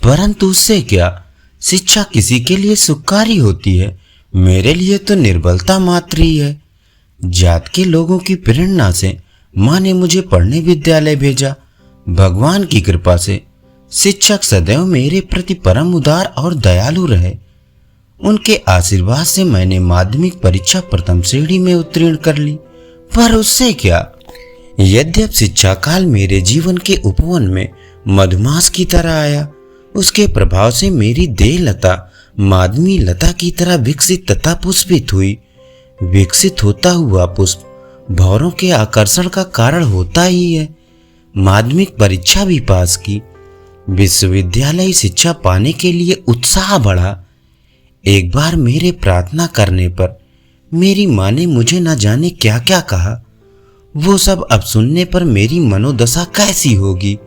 परंतु उससे क्या? शिक्षा किसी के लिए सुखकारी होती है, मेरे लिए तो निर्बलता मात्र ही है। जात के लोगों की प्रेरणा से माँ ने मुझे पढ़ने विद्यालय भेजा। भगवान की कृपा से शिक्षक सदैव मेरे प्रति परम उदार और दयालु रहे। उनके आशीर्वाद से मैंने माध्यमिक परीक्षा प्रथम श्रेणी में उत्तीर्ण कर ली। पर उससे क्या? यद्यपि शिक्षा काल मेरे जीवन के उपवन में मधुमास की तरह आया, उसके प्रभाव से मेरी देह लता माधवी लता की तरह विकसित तथा पुष्पित हुई। विकसित होता हुआ पुष्प भौरों के आकर्षण का कारण होता ही है। माध्यमिक परीक्षा भी पास की। विश्वविद्यालय शिक्षा पाने के लिए उत्साह बढ़ा। एक बार मेरे प्रार्थना करने पर मेरी माँ ने मुझे न जाने क्या क्या कहा। वो सब अब सुनने पर मेरी मनोदशा कैसी होगी,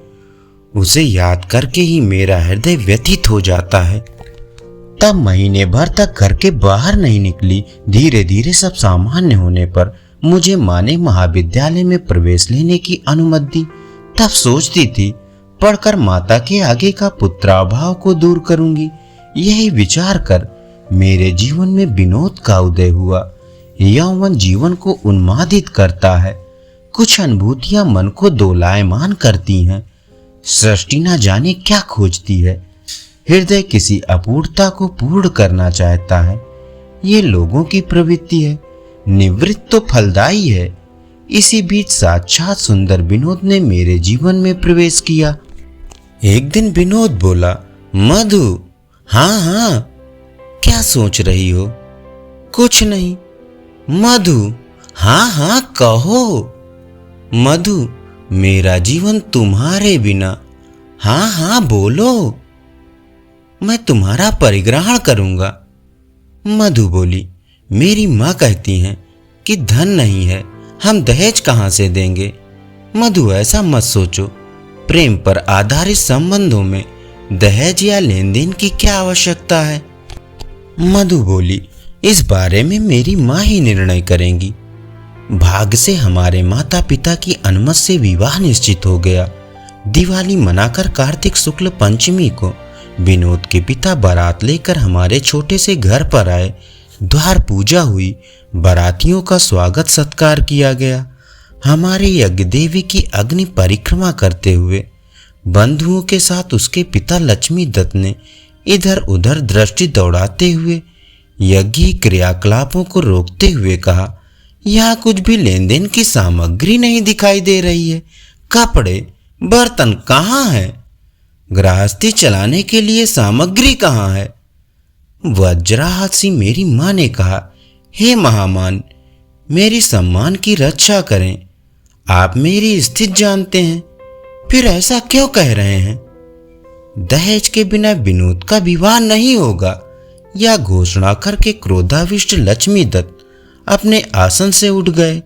उसे याद करके ही मेरा हृदय व्यथित हो जाता है। तब महीने भर तक घर के बाहर नहीं निकली। धीरे धीरे सब सामान्य होने पर मुझे माँ ने महाविद्यालय में प्रवेश लेने की अनुमति दी। तब सोचती थी, पढ़कर माता के आगे का पुत्राभाव को दूर करूंगी। यही विचार कर मेरे जीवन में विनोद का उदय हुआ। यौवन जीवन को उन्मादित करता है। कुछ अनुभूतियां मन को दोलायमान करती हैं। सृष्टि न जाने क्या खोजती है। हृदय किसी अपूर्णता को पूर्ण करना चाहता है। ये लोगों की प्रवृत्ति है, निवृत्त तो फलदायी है। इसी बीच साक्षात सुंदर विनोद ने मेरे जीवन में प्रवेश किया। एक दिन विनोद बोला, मधु। हाँ हाँ, क्या सोच रही हो? कुछ नहीं। मधु, हाँ हाँ कहो। मधु, मेरा जीवन तुम्हारे बिना। हाँ हाँ बोलो, मैं तुम्हारा परिग्रहण करूंगा। मधु बोली, मेरी माँ कहती हैं कि धन नहीं है, हम दहेज कहाँ से देंगे। मधु, ऐसा मत सोचो, प्रेम पर आधारित संबंधों में दहेज या लेन देन की क्या आवश्यकता है। मधु बोली, इस बारे में मेरी माँ ही निर्णय करेंगी। भाग्य से हमारे माता पिता की अनुमति से विवाह निश्चित हो गया। दिवाली मनाकर कार्तिक शुक्ल पंचमी को विनोद के पिता बारात लेकर हमारे छोटे से घर पर आए। द्वार पूजा हुई, बारातियों का स्वागत सत्कार किया गया। हमारे यज्ञ देवी की अग्नि परिक्रमा करते हुए बंधुओं के साथ उसके पिता लक्ष्मी दत्त ने इधर उधर दृष्टि दौड़ाते हुए यज्ञ क्रियाकलापों को रोकते हुए कहा, यहाँ कुछ भी लेन देन की सामग्री नहीं दिखाई दे रही है। कपड़े बर्तन कहाँ है? गृहस्थी चलाने के लिए सामग्री कहाँ है? वज्राहत सी मेरी माँ ने कहा, हे महामान, मेरी सम्मान की रक्षा करें। आप मेरी स्थिति जानते हैं, फिर ऐसा क्यों कह रहे हैं? दहेज के बिना विनोद का विवाह नहीं होगा, यह घोषणा करके क्रोधाविष्ट लक्ष्मी दत्त अपने आसन से उठ गए।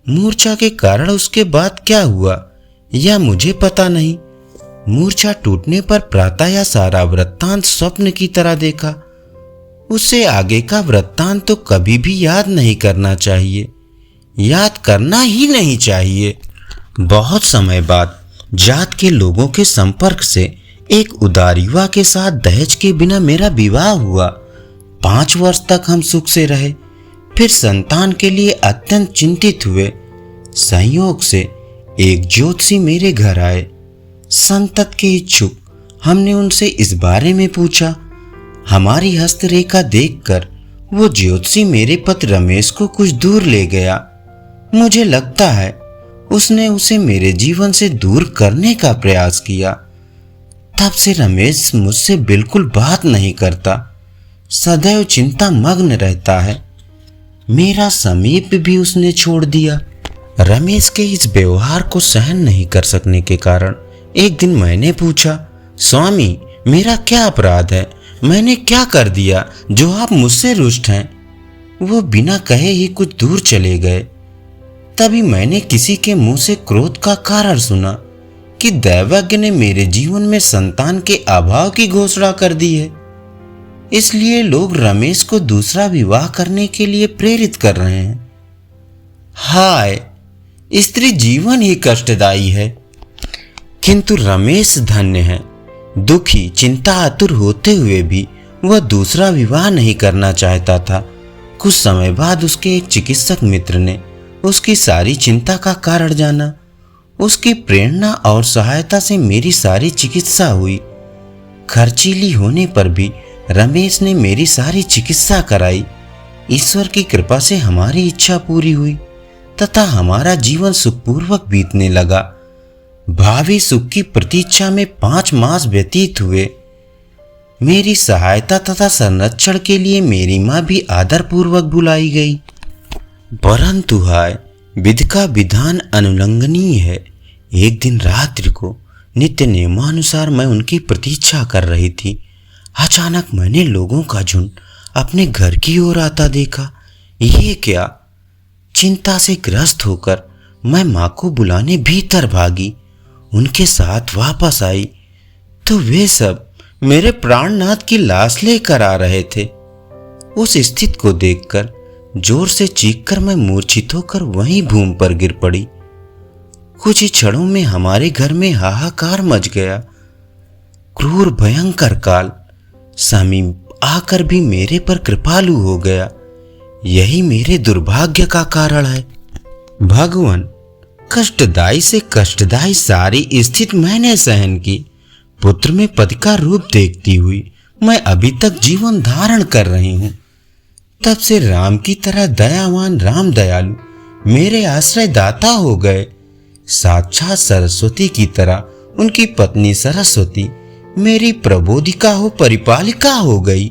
मूर्छा के कारण उसके बाद क्या हुआ यह मुझे पता नहीं। मूर्छा टूटने पर प्रातः यह सारा वृत्तांत स्वप्न की तरह देखा। उससे आगे का वृत्तांत तो कभी भी याद नहीं करना चाहिए, याद करना ही नहीं चाहिए। बहुत समय बाद जात के लोगों के संपर्क से एक उदार युवा के साथ दहेज के बिना मेरा विवाह हुआ। 5 वर्ष तक हम सुख से रहे, फिर संतान के लिए अत्यंत चिंतित हुए। संयोग से एक ज्योतिषी मेरे घर आए। संतत के इच्छुक हमने उनसे इस बारे में पूछा। हमारी हस्तरेखा देखकर वो ज्योतिषी मेरे पति रमेश को कुछ दूर ले गया। मुझे लगता है उसने उसे मेरे जीवन से दूर करने का प्रयास किया। तब से रमेश मुझसे बिल्कुल बात नहीं करता, सदैव चिंता मग्न रहता है। मेरा समीप भी उसने छोड़ दिया। रमेश के इस व्यवहार को सहन नहीं कर सकने के कारण एक दिन मैंने पूछा, स्वामी, मेरा क्या अपराध है? मैंने क्या कर दिया जो आप मुझसे रुष्ट हैं? वो बिना कहे ही कुछ दूर चले गए। तभी मैंने किसी के मुंह से क्रोध का कारण सुना कि दैवज्ञ ने मेरे जीवन में संतान के अभाव की घोषणा कर दी है, इसलिए लोग रमेश को दूसरा विवाह करने के लिए प्रेरित कर रहे हैं। हाय, स्त्री जीवन ही कष्टदायी है। किंतु रमेश धन्य है। दुखी, चिंता आतुर होते हुए भी वह दूसरा विवाह नहीं करना चाहता था। कुछ समय बाद उसके एक चिकित्सक मित्र ने उसकी सारी चिंता का कारण जाना। उसकी प्रेरणा और सहायता से मेरी सारी चिकित्सा हुई। खर्चीली होने पर भी रमेश ने मेरी सारी चिकित्सा कराई। ईश्वर की कृपा से हमारी इच्छा पूरी हुई तथा हमारा जीवन सुखपूर्वक बीतने लगा। भावी सुख की प्रतीक्षा में 5 मास व्यतीत हुए। मेरी सहायता तथा संरक्षण के लिए मेरी माँ भी आदरपूर्वक बुलाई गई। परंतु हाय, विधि का विधान अनुल्लंघनीय है। एक दिन रात्रि को नित्य नियमानुसार मैं उनकी प्रतीक्षा कर रही थी। अचानक मैंने लोगों का झुंड अपने घर की ओर आता देखा। ये क्या? चिंता से ग्रस्त होकर मैं माँ को बुलाने भीतर भागी। उनके साथ वापस आई तो वे सब मेरे प्राणनाथ की लाश लेकर आ रहे थे। उस स्थिति को देखकर जोर से चीखकर मैं मूर्छित होकर वहीं भूमि पर गिर पड़ी। कुछ ही क्षणों में हमारे घर में हाहाकार मच गया। क्रूर भयंकर काल समीप आकर भी मेरे पर कृपालु हो गया। यही मेरे दुर्भाग्य का कारण है। भगवान, कष्टदायी से कष्टदायी सारी स्थिति मैंने सहन की, पुत्र में पति का रूप देखती हुई मैं अभी तक जीवन धारण कर रही हूँ। तब से राम की तरह दयावान राम दयालु मेरे आश्रय दाता हो गए। साक्षात सरस्वती की तरह उनकी पत्नी सरस्वती मेरी प्रबोधिका हो परिपालिका हो गई,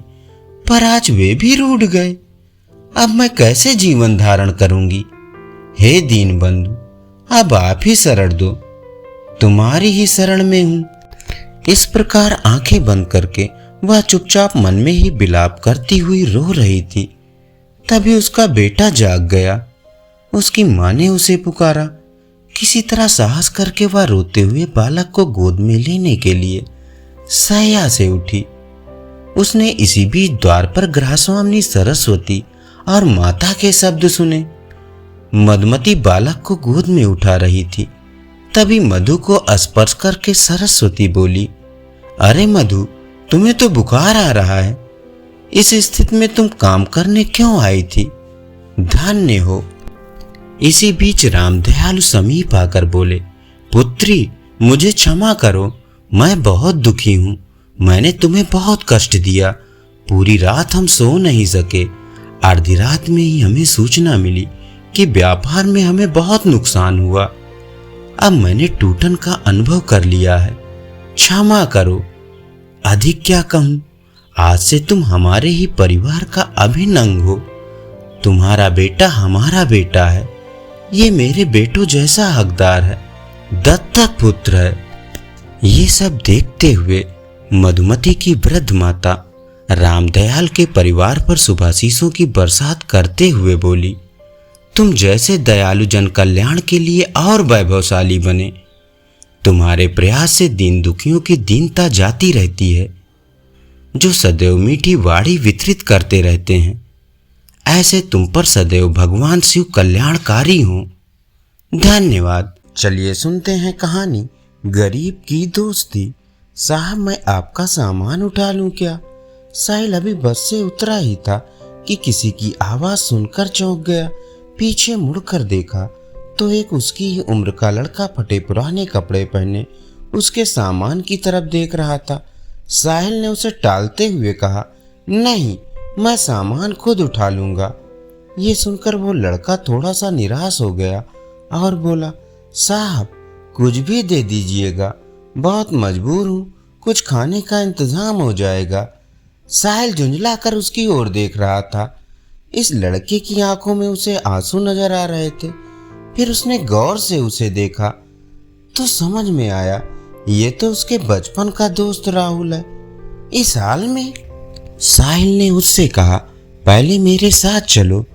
पर आज वे भी रूठ गए। अब मैं कैसे जीवन धारण करूंगी? हे दीन बंधु, अब आप ही शरण दो, तुम्हारी ही शरण में हूं। इस प्रकार आंखें बंद करके वह चुपचाप मन में ही विलाप करती हुई रो रही थी। तभी उसका बेटा जाग गया। उसकी मां ने उसे पुकारा। किसी तरह साहस करके वह रोते हुए बालक को गोद में लेने के लिए शैया से उठी। उसने इसी बीच द्वार पर गृहस्वामिनी सरस्वती और माता के शब्द सुने। मधुमती बालक को गोद में उठा रही थी। तभी मधु को स्पर्श करके सरस्वती बोली, अरे मधु, तुम्हें तो बुखार आ रहा है। इस स्थिति में तुम काम करने क्यों आई थी? धन्य हो। इसी बीच राम दयालु समीप आकर बोले, पुत्री, मुझे क्षमा करो, मैं बहुत दुखी हूँ। मैंने तुम्हें बहुत कष्ट दिया। पूरी रात हम सो नहीं सके। आधी रात में ही हमें सूचना मिली कि व्यापार में हमें बहुत नुकसान हुआ। अब मैंने टूटन का अनुभव कर लिया है। क्षमा करो। अधिक क्या कहूँ, आज से तुम हमारे ही परिवार का अभिन्न अंग हो। तुम्हारा बेटा हमारा बेटा है। ये मेरे बेटों जैसा हकदार है, दत्तक पुत्र है। ये सब देखते हुए मधुमती की वृद्ध माता रामदयाल के परिवार पर शुभाशीषों की बरसात करते हुए बोली, तुम जैसे दयालु जन कल्याण के लिए और वैभवशाली बने। तुम्हारे प्रयास से दीन दुखियों की दीनता जाती रहती है, जो सदैव मीठी वाणी वितरित करते रहते हैं। ऐसे तुम पर सदैव भगवान शिव कल्याणकारी हों। धन्यवाद। चलिए सुनते हैं कहानी गरीब की दोस्ती। साहब, मैं आपका सामान उठा लूं क्या? साहिल अभी बस से उतरा ही था कि किसी की आवाज सुनकर चौंक गया। पीछे मुड़कर देखा तो एक उसकी ही उम्र का लड़का फटे पुराने कपड़े पहने उसके सामान की तरफ देख रहा था। साहिल ने उसे टालते हुए कहा, नहीं, मैं सामान खुद उठा लूंगा। ये सुनकर वो लड़का थोड़ा सा निराश हो गया और बोला, साहब, कुछ भी दे दीजिएगा, बहुत मजबूर हूँ, कुछ खाने का इंतजाम हो जाएगा। साहिल झुंझला कर उसकी ओर देख रहा था। इस लड़के की आंखों में उसे आंसू नजर आ रहे थे। फिर उसने गौर से उसे देखा तो समझ में आया, ये तो उसके बचपन का दोस्त राहुल है। इस हाल में साहिल ने उससे कहा, पहले मेरे साथ चलो।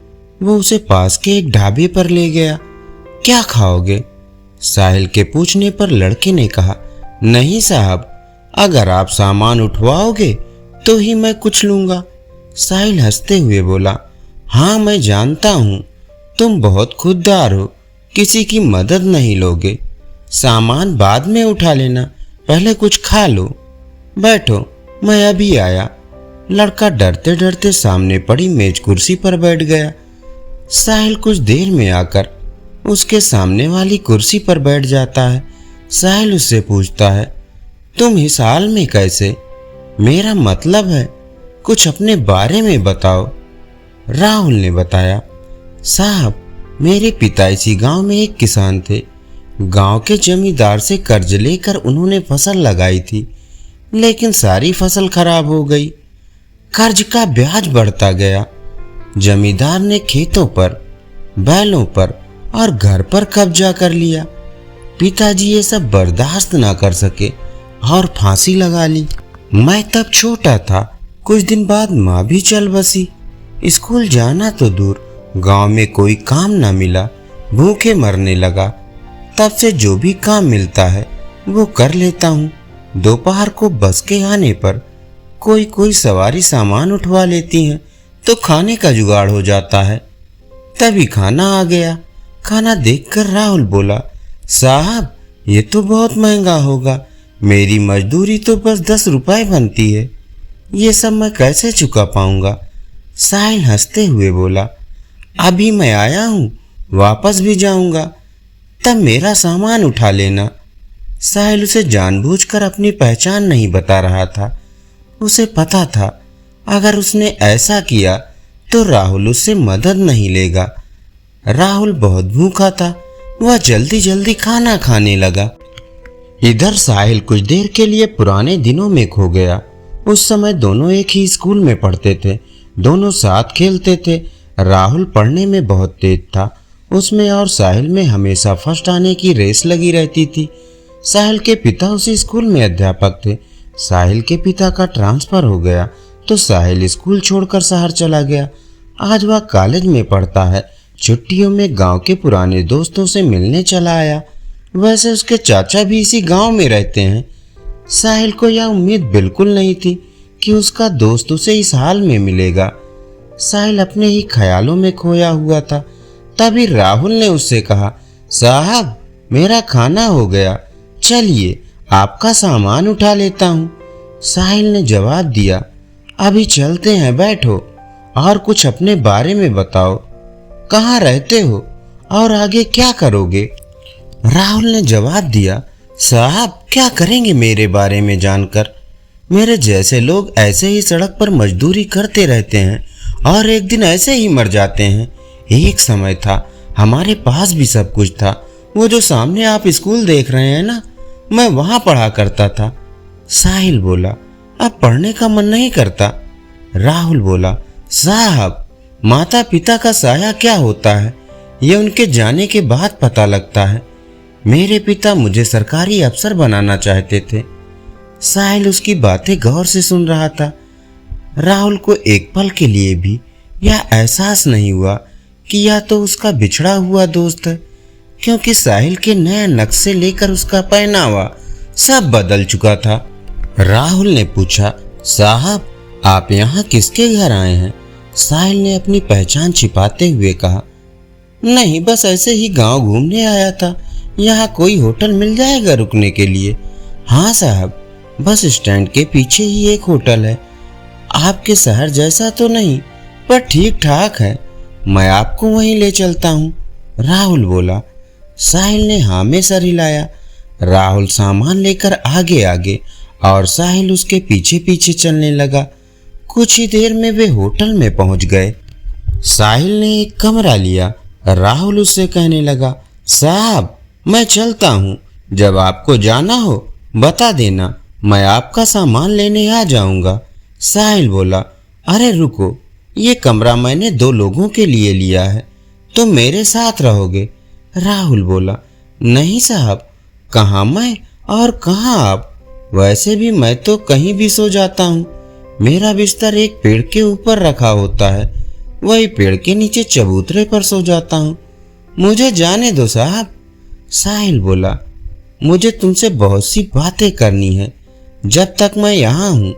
वो उसे पास के एक ढाबे पर ले गया। क्या खाओगे? साहिल के पूछने पर लड़के ने कहा, नहीं साहब, अगर आप सामान उठवाओगे तो ही मैं कुछ लूंगा। साहिल हंसते हुए बोला, हाँ, मैं जानता हूँ तुम बहुत खुददार हो, किसी की मदद नहीं लोगे। सामान बाद में उठा लेना, पहले कुछ खा लो। बैठो, मैं अभी आया। लड़का डरते डरते सामने पड़ी मेज कुर्सी पर बैठ गया। साहिल कुछ देर में आकर उसके सामने वाली कुर्सी पर बैठ जाता है। साहिल उससे पूछता है, तुम इस हाल में कैसे? मेरा मतलब है, कुछ अपने बारे में बताओ। राहुल ने बताया, साहब, मेरे पिता इसी गांव में एक किसान थे। गांव के जमींदार से कर्ज लेकर उन्होंने फसल लगाई थी, लेकिन सारी फसल खराब हो गई। कर्ज का ब्याज बढ़ता गया। जमींदार ने खेतों पर, बैलों पर और घर पर कब्जा कर लिया। पिताजी ये सब बर्दाश्त ना कर सके और फांसी लगा ली। मैं तब छोटा था। कुछ दिन बाद माँ भी चल बसी। स्कूल जाना तो दूर, गांव में कोई काम ना मिला, भूखे मरने लगा। तब से जो भी काम मिलता है वो कर लेता हूँ। दोपहर को बस के आने पर कोई सवारी सामान उठवा लेती हैं तो खाने का जुगाड़ हो जाता है। तभी खाना आ गया। खाना देखकर राहुल बोला, साहब, ये तो बहुत महंगा होगा। मेरी मजदूरी तो बस 10 रुपए बनती है। ये सब मैं कैसे चुका पाऊंगा? साहिल हंसते हुए बोला, अभी मैं आया हूँ, वापस भी जाऊंगा, तब मेरा सामान उठा लेना। साहिल उसे जानबूझकर अपनी पहचान नहीं बता रहा था। उसे पता था अगर उसने ऐसा किया तो राहुल उससे मदद नहीं लेगा। राहुल बहुत भूखा था, वह जल्दी जल्दी खाना खाने लगा। इधर साहिल कुछ देर के लिए पुराने दिनों में खो गया। उस समय दोनों एक ही स्कूल में पढ़ते थे, दोनों साथ खेलते थे। राहुल पढ़ने में बहुत तेज था, उसमें और साहिल में हमेशा फर्स्ट आने की रेस लगी रहती थी। साहिल के पिता उसी स्कूल में अध्यापक थे। साहिल के पिता का ट्रांसफर हो गया तो साहिल स्कूल छोड़कर शहर चला गया। आज वह कॉलेज में पढ़ता है। छुट्टियों में गांव के पुराने दोस्तों से मिलने चला आया। वैसे उसके चाचा भी इसी गांव में रहते हैं। साहिल को यह उम्मीद बिल्कुल नहीं थी कि उसका दोस्त उसे इस हाल में मिलेगा। साहिल अपने ही ख्यालों में खोया हुआ था। तभी राहुल ने उससे कहा, साहब मेरा खाना हो गया, चलिए आपका सामान उठा लेता हूँ। साहिल ने जवाब दिया, अभी चलते हैं, बैठो और कुछ अपने बारे में बताओ, कहाँ रहते हो और आगे क्या करोगे। राहुल ने जवाब दिया, साहब क्या करेंगे मेरे बारे में जानकर। मेरे जैसे लोग ऐसे ही सड़क पर मजदूरी करते रहते हैं और एक दिन ऐसे ही मर जाते हैं। एक समय था हमारे पास भी सब कुछ था। वो जो सामने आप स्कूल देख रहे हैं ना, मैं वहां पढ़ा करता था। साहिल बोला, अब पढ़ने का मन नहीं करता। राहुल बोला, साहब माता पिता का साया क्या होता है ये उनके जाने के बाद पता लगता है। मेरे पिता मुझे सरकारी अफसर बनाना चाहते थे। साहिल उसकी बातें गौर से सुन रहा था। राहुल को एक पल के लिए भी यह एहसास नहीं हुआ कि यह तो उसका बिछड़ा हुआ दोस्त है, क्योंकि साहिल के नए नक्शे लेकर उसका पहनावा सब बदल चुका था। राहुल ने पूछा, साहब आप यहाँ किसके घर आए हैं। साहिल ने अपनी पहचान छिपाते हुए कहा, नहीं बस ऐसे ही गांव घूमने आया था, यहाँ कोई होटल मिल जाएगा रुकने के लिए। हाँ साहब, बस स्टैंड के पीछे ही एक होटल है। आपके शहर जैसा तो नहीं पर ठीक ठाक है, मैं आपको वहीं ले चलता हूँ, राहुल बोला। साहिल ने हाँ में सर हिलाया। राहुल सामान लेकर आगे आगे और साहिल उसके पीछे पीछे चलने लगा। कुछ ही देर में वे होटल में पहुंच गए। साहिल ने एक कमरा लिया। राहुल उससे कहने लगा, साहब मैं चलता हूँ, जब आपको जाना हो बता देना, मैं आपका सामान लेने आ जाऊंगा। साहिल बोला, अरे रुको, ये कमरा मैंने 2 लोगों के लिए लिया है, तुम मेरे साथ रहोगे। राहुल बोला, नहीं साहब, कहाँ मैं और कहाँ आप, वैसे भी मैं तो कहीं भी सो जाता हूँ। मेरा बिस्तर एक पेड़ के ऊपर रखा होता है, वही पेड़ के नीचे चबूतरे पर सो जाता हूँ, मुझे जाने दो साहब। साहिल बोला, मुझे तुमसे बहुत सी बातें करनी है, जब तक मैं यहाँ हूँ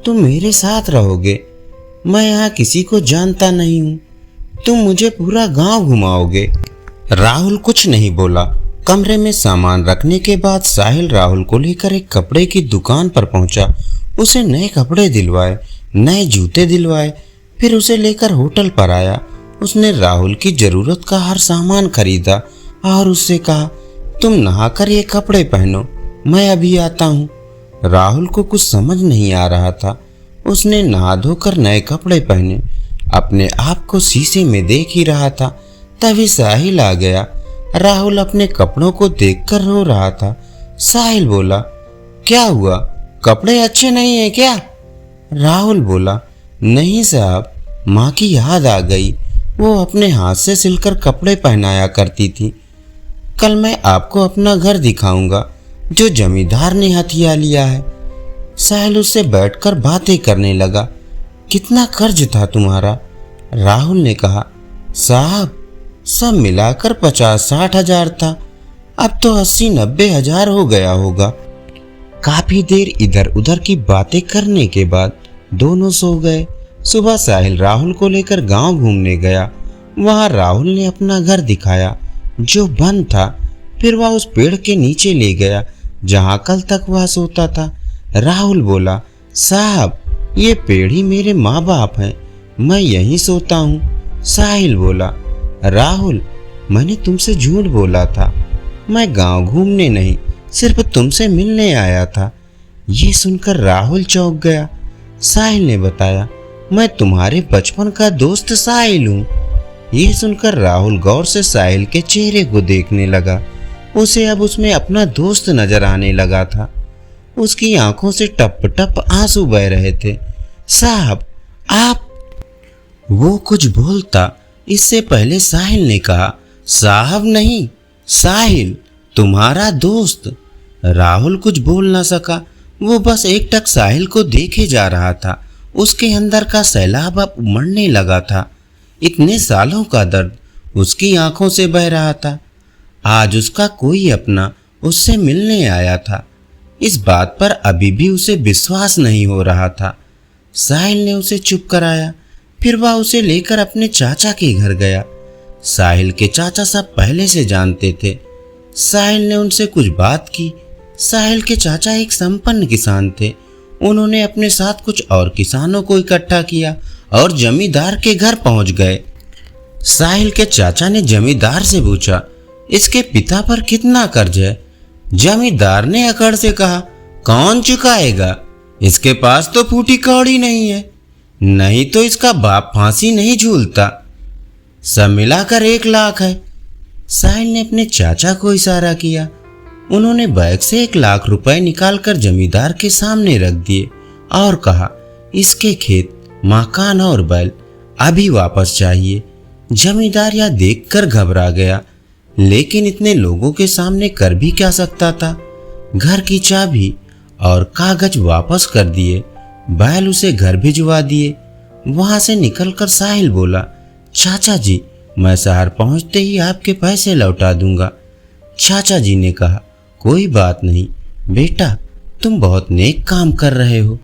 तुम मेरे साथ रहोगे। मैं यहाँ किसी को जानता नहीं हूँ, तुम मुझे पूरा गांव घुमाओगे। राहुल कुछ नहीं बोला। कमरे में सामान रखने के बाद साहिल राहुल को लेकर एक कपड़े की दुकान पर पहुंचा। उसे नए कपड़े दिलवाए, नए जूते दिलवाए, फिर उसे लेकर होटल पर आया। उसने राहुल की जरूरत का हर सामान खरीदा और उससे कहा, तुम नहाकर ये कपड़े पहनो, मैं अभी आता हूँ। राहुल को कुछ समझ नहीं आ रहा था। उसने नहा धोकर नए कपड़े पहने, अपने आप को शीशे में देख ही रहा था। तभी साहिल आ गया। राहुल अपने कपड़ों को देखकर रो रहा था। साहिल बोला, क्या हुआ, कपड़े अच्छे नहीं हैं क्या? राहुल बोला, नहीं साहब, माँ की याद आ गई, वो अपने हाथ से सिलकर कपड़े पहनाया करती थी। कल मैं आपको अपना घर दिखाऊंगा जो जमींदार ने हथिया लिया है। साहिल उससे बैठकर बातें करने लगा। कितना कर्ज था तुम्हारा? राहुल ने कहा, साहब सब मिलाकर 50-60 हजार था, अब तो 80-90 हजार हो गया होगा। काफी देर इधर उधर की बातें करने के बाद दोनों सो गए। सुबह साहिल राहुल को लेकर गांव घूमने गया। वहां राहुल ने अपना घर दिखाया जो बंद था। फिर वह उस पेड़ के नीचे ले गया जहां कल तक वह सोता था। राहुल बोला, साहब ये पेड़ ही मेरे माँ बाप हैं, मैं यहीं सोता हूँ। साहिल बोला, राहुल मैंने तुमसे झूठ बोला था, मैं गांव घूमने नहीं सिर्फ तुमसे मिलने आया था। ये सुनकर राहुल चौंक गया। साहिल ने बताया, मैं तुम्हारे बचपन का दोस्त साहिल हूँ। ये सुनकर राहुल गौर से साहिल के चेहरे को देखने लगा। उसे अब उसमें अपना दोस्त नजर आने लगा था। उसकी आंखों से टप टप आंसू बह रहे थे। साहब आप, वो कुछ बोलता इससे पहले साहिल ने कहा, साहब नहीं, साहिल तुम्हारा दोस्त। राहुल कुछ बोल ना सका। वो बस एकटक साहिल को देखे जा रहा था। उसके अंदर का सैलाब अब उमड़ने लगा था। इतने सालों का दर्द उसकी आंखों से बह रहा था। आज उसका कोई अपना उससे मिलने आया था। इस बात पर अभी भी उसे विश्वास नहीं हो रहा था। साहिल ने उसे चुप कराया। फिर वह उसे लेकर अपने चाचा के घर गया। साहिल के चाचा सब पहले से जानते थे। साहिल ने उनसे कुछ बात की। साहिल के चाचा एक संपन्न किसान थे। उन्होंने अपने साथ कुछ और किसानों को इकट्ठा किया और जमींदार के घर पहुंच गए। साहिल के चाचा ने जमींदार से पूछा, इसके पिता पर कितना कर्ज है? जमींदार ने अकड़ से कहा, कौन चुकाएगा? इसके पास तो फूटी कौड़ी नहीं है, नहीं तो इसका बाप फांसी नहीं झूलता। सब मिलाकर 1 लाख है। साहिल ने अपने चाचा को इशारा किया। उन्होंने बैग से 1 लाख रुपए निकालकर जमींदार के सामने रख दिए और कहा, इसके खेत, मकान और बैल अभी वापस चाहिए। जमींदार यह देखकर घबरा गया, लेकिन इतने लोगों के सामने कर भी क्या सकता था। घर की चाबी और कागज वापस कर दिए। बैल उसे घर भिजवा दिए। वहां से निकलकर साहिल बोला, चाचा जी मैं शहर पहुंचते ही आपके पैसे लौटा दूंगा। चाचा जी ने कहा, कोई बात नहीं बेटा, तुम बहुत नेक काम कर रहे हो।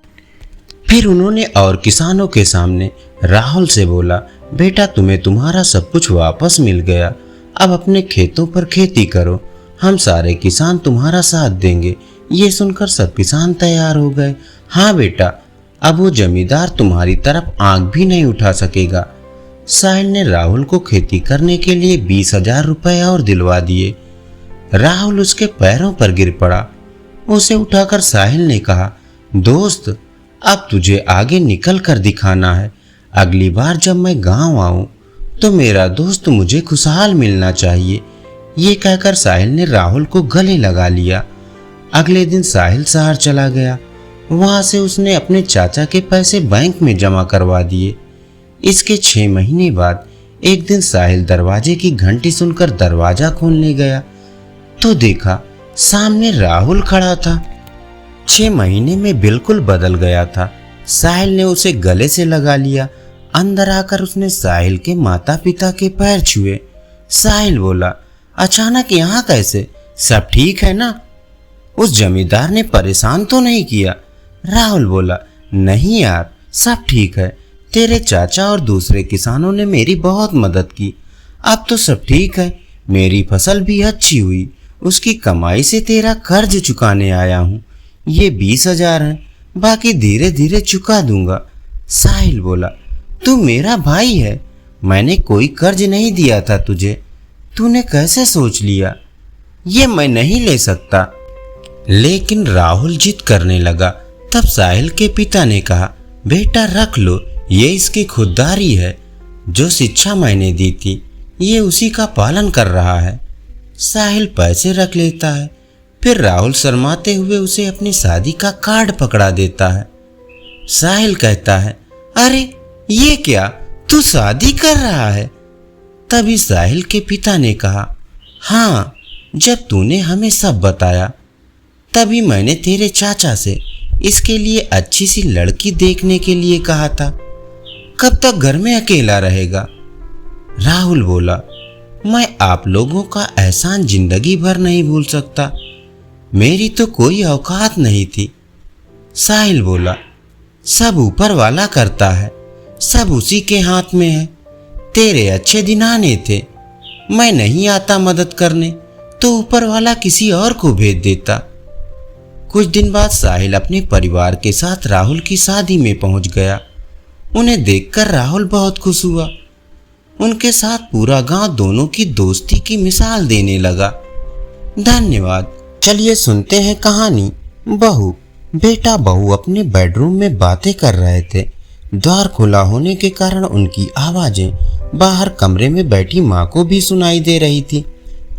फिर उन्होंने और किसानों के सामने राहुल से बोला, बेटा तुम्हें तुम्हारा सब कुछ वापस मिल गया। अब अपने खेतों पर खेती करो, हम सारे किसान तुम्हारा साथ देंगे। ये सुनकर सब किसान तैयार हो गए। हाँ बेटा, अब वो जमींदार तुम्हारी तरफ आंख भी नहीं उठा सकेगा। साहिल ने राहुल को खेती करने के लिए 20,000 रुपए और दिलवा दिए। राहुल उसके पैरों पर गिर पड़ा। उसे उठाकर साहिल ने कहा, दोस्त अब तुझे आगे निकल कर दिखाना है। अगली बार जब मैं गांव आऊं तो मेरा दोस्त मुझे खुशहाल मिलना चाहिए। ये कहकर साहिल ने राहुल को गले लगा लिया। अगले दिन साहिल शहर चला गया। वहां से उसने अपने चाचा के पैसे बैंक में जमा करवा दिए। इसके 6 महीने बाद एक दिन साहिल दरवाजे की घंटी सुनकर दरवाजा खोलने गया तो देखा सामने राहुल खड़ा था। 6 महीने में बिल्कुल बदल गया था। साहिल ने उसे गले से लगा लिया। अंदर आकर उसने साहिल के माता पिता के पैर छुए। साहिल बोला, अचानक यहाँ कैसे? सब ठीक है ना? उस जमींदार ने परेशान तो नहीं किया? राहुल बोला, नहीं यार, सब ठीक है। तेरे चाचा और दूसरे किसानों ने मेरी बहुत मदद की। अब तो सब ठीक है। मेरी फसल भी अच्छी हुई। उसकी कमाई से तेरा कर्ज चुकाने आया हूँ। ये 20,000 है, बाकी धीरे धीरे चुका दूंगा। साहिल बोला, तू मेरा भाई है, मैंने कोई कर्ज नहीं दिया था तुझे। तूने कैसे सोच लिया? ये मैं नहीं ले सकता। लेकिन राहुल जिद करने लगा। तब साहिल के पिता ने कहा, बेटा रख लो, ये इसकी खुददारी है। जो शिक्षा मैंने दी थी ये उसी का पालन कर रहा है। साहिल पैसे रख लेता है। फिर राहुल शर्माते हुए उसे अपनी शादी का कार्ड पकड़ा देता है। साहिल कहता है, अरे ये क्या, तू शादी कर रहा है? तभी साहिल के पिता ने कहा, हाँ, जब तूने हमें सब बताया तभी मैंने तेरे चाचा से इसके लिए अच्छी सी लड़की देखने के लिए कहा था। कब तक घर में अकेला रहेगा? राहुल बोला, मैं आप लोगों का एहसान जिंदगी भर नहीं भूल सकता। मेरी तो कोई औकात नहीं थी। साहिल बोला, सब ऊपर वाला करता है, सब उसी के हाथ में है। तेरे अच्छे दिन आने थे, मैं नहीं आता मदद करने तो ऊपर वाला किसी और को भेज देता। कुछ दिन बाद साहिल अपने परिवार के साथ राहुल की शादी में पहुंच गया। उन्हें देखकर राहुल बहुत खुश हुआ। उनके साथ पूरा गांव दोनों की दोस्ती की मिसाल देने लगा। धन्यवाद। चलिए सुनते हैं कहानी बहू। बेटा बहू अपने बेडरूम में बातें कर रहे थे। द्वार खुला होने के कारण उनकी आवाजें बाहर कमरे में बैठी माँ को भी सुनाई दे रही थी।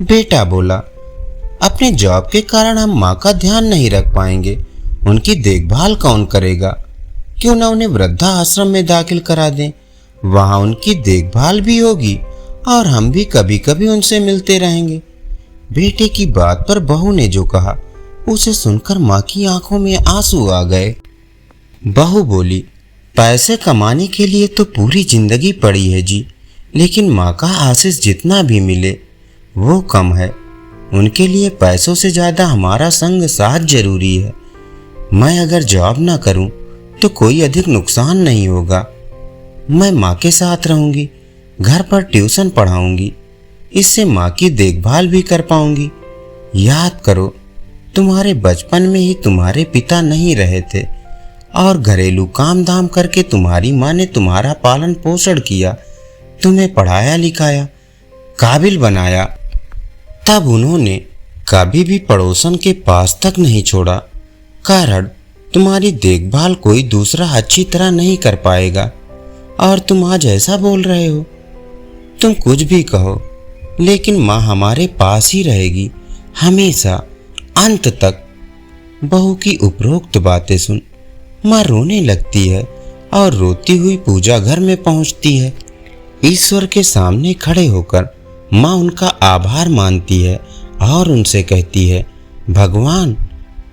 बेटा बोला, अपने जॉब के कारण हम माँ का ध्यान नहीं रख पाएंगे, उनकी देखभाल कौन करेगा? क्यों न उन्हें वृद्धा आश्रम में दाखिल करा दें, वहाँ उनकी देखभाल भी होगी और हम भी कभी कभी उनसे मिलते रहेंगे। बेटे की बात पर बहू ने जो कहा उसे सुनकर माँ की आंखों में आंसू आ गए। बहू बोली, पैसे कमाने के लिए तो पूरी जिंदगी पड़ी है जी, लेकिन माँ का आशीष जितना भी मिले वो कम है। उनके लिए पैसों से ज़्यादा हमारा संग साथ जरूरी है। मैं अगर जॉब ना करूं तो कोई अधिक नुकसान नहीं होगा। मैं माँ के साथ रहूंगी, घर पर ट्यूशन पढ़ाऊंगी, इससे माँ की देखभाल भी कर पाऊंगी। याद करो, तुम्हारे बचपन में ही तुम्हारे पिता नहीं रहे थे और घरेलू काम धाम करके तुम्हारी माँ ने तुम्हारा पालन पोषण किया, तुम्हें पढ़ाया लिखाया, काबिल बनाया। तब उन्होंने कभी भी पड़ोसन के पास तक नहीं छोड़ा, कारण तुम्हारी देखभाल कोई दूसरा अच्छी तरह नहीं कर पाएगा। और तुम आज ऐसा बोल रहे हो। तुम कुछ भी कहो, लेकिन माँ हमारे पास ही रहेगी हमेशा, अंत तक। बहू की उपरोक्त बातें सुन माँ रोने लगती है और रोती हुई पूजा घर में पहुंचती है। ईश्वर के सामने खड़े होकर माँ उनका आभार मानती है और उनसे कहती है, भगवान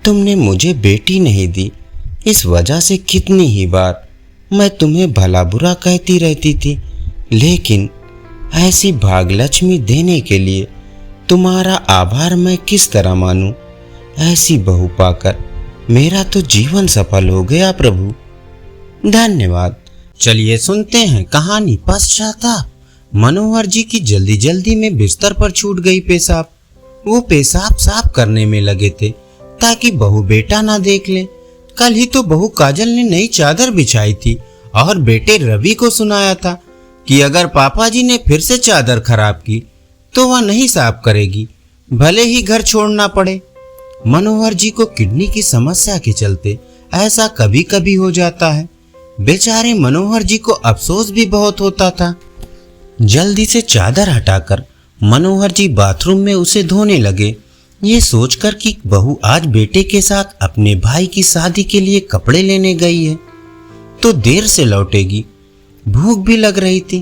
तुमने मुझे बेटी नहीं दी, इस वजह से कितनी ही बार मैं तुम्हें भला बुरा कहती रहती थी, लेकिन ऐसी भाग्यलक्ष्मी देने के लिए तुम्हारा आभार मैं किस तरह मानूं। ऐसी बहू पाकर मेरा तो जीवन सफल हो गया प्रभु। धन्यवाद। चलिए सुनते हैं कहानी पश्चाताप। मनोहर जी की जल्दी जल्दी में बिस्तर पर छूट गई पेशाब। वो पेशाब साफ करने में लगे थे ताकि बहू बेटा ना देख ले। कल ही तो बहू काजल ने नई चादर बिछाई थी और बेटे रवि को सुनाया था कि अगर पापा जी ने फिर से चादर खराब की तो वह नहीं साफ करेगी, भले ही घर छोड़ना पड़े। मनोहर जी को किडनी की समस्या के चलते ऐसा कभी कभी हो जाता है। बेचारे मनोहर जी को अफसोस भी बहुत होता था। जल्दी से चादर हटाकर मनोहर जी बाथरूम में उसे धोने लगे, ये सोचकर कि बहू आज बेटे के साथ अपने भाई की शादी के लिए कपड़े लेने गई है तो देर से लौटेगी। भूख भी लग रही थी,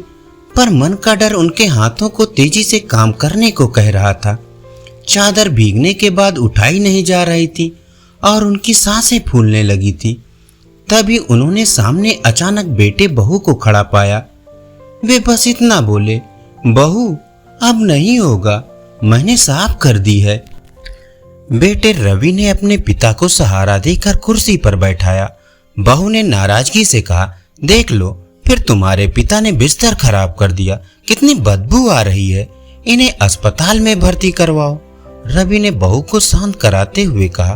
पर मन का डर उनके हाथों को तेजी से काम करने को कह रहा था। चादर भीगने के बाद उठाई नहीं जा रही थी और उनकी सांसें फूलने लगी थी। तभी उन्होंने सामने अचानक बेटे बहू को खड़ा पाया। वे बस इतना बोले, बहू अब नहीं होगा, मैंने साफ कर दी है। बेटे रवि ने अपने पिता को सहारा देकर कुर्सी पर बैठाया। बहू ने नाराजगी से कहा, देख लो, फिर तुम्हारे पिता ने बिस्तर खराब कर दिया, कितनी बदबू आ रही है, इन्हें अस्पताल में भर्ती करवाओ। रवि ने बहू को शांत कराते हुए कहा,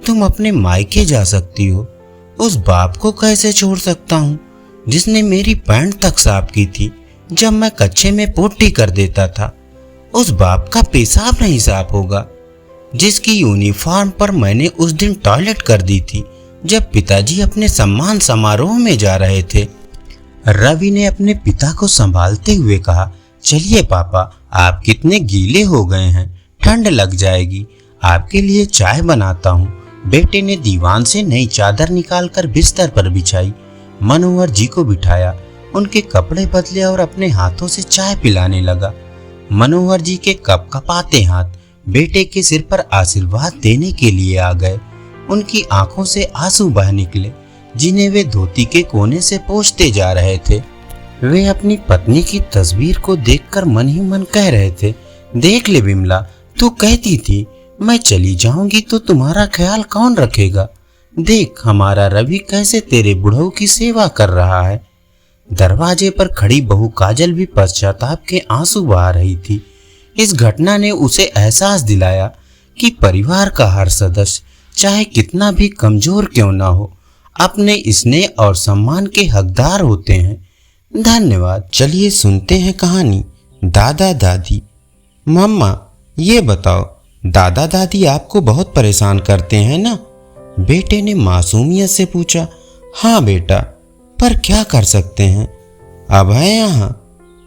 तुम अपने मायके जा सकती हो, उस बाप को कैसे छोड़ सकता हूँ जिसने मेरी पैंट तक साफ की थी जब मैं कच्चे में पोटी कर देता था। उस बाप का पेशाब नहीं साफ होगा जिसकी यूनिफॉर्म पर मैंने उस दिन टॉयलेट कर दी थी जब पिताजी अपने सम्मान समारोह में जा रहे थे। रवि ने अपने पिता को संभालते हुए कहा, चलिए पापा, आप कितने गीले हो गए हैं, ठंड लग जाएगी, आपके लिए चाय बनाता हूँ। बेटे ने दीवान से नई चादर निकालकर बिस्तर पर बिछाई, मनोहर जी को बिठाया, उनके कपड़े बदले और अपने हाथों से चाय पिलाने लगा। मनोहर जी के कपकपाते हाथ बेटे के सिर पर आशीर्वाद देने के लिए आ गए। उनकी आंखों से आंसू बह निकले जिन्हें वे धोती के कोने से पोंछते जा रहे थे। वे अपनी पत्नी की तस्वीर को देखकर मन ही मन कह रहे थे, देख ले विमला, तू कहती थी मैं चली जाऊंगी तो तुम्हारा ख्याल कौन रखेगा। देख हमारा रवि कैसे तेरे बुढ़ऊ की सेवा कर रहा है। दरवाजे पर खड़ी बहू काजल भी पश्चाताप के आंसू बहा रही थी। इस घटना ने उसे एहसास दिलाया कि परिवार का हर सदस्य चाहे कितना भी कमजोर क्यों ना हो, अपने स्नेह और सम्मान के हकदार होते हैं। धन्यवाद। चलिए सुनते हैं कहानी दादा दादी। मम्मा ये बताओ, दादा दादी आपको बहुत परेशान करते हैं ना? बेटे ने मासूमियत से पूछा। हाँ बेटा, पर क्या कर सकते हैं, अब है यहाँ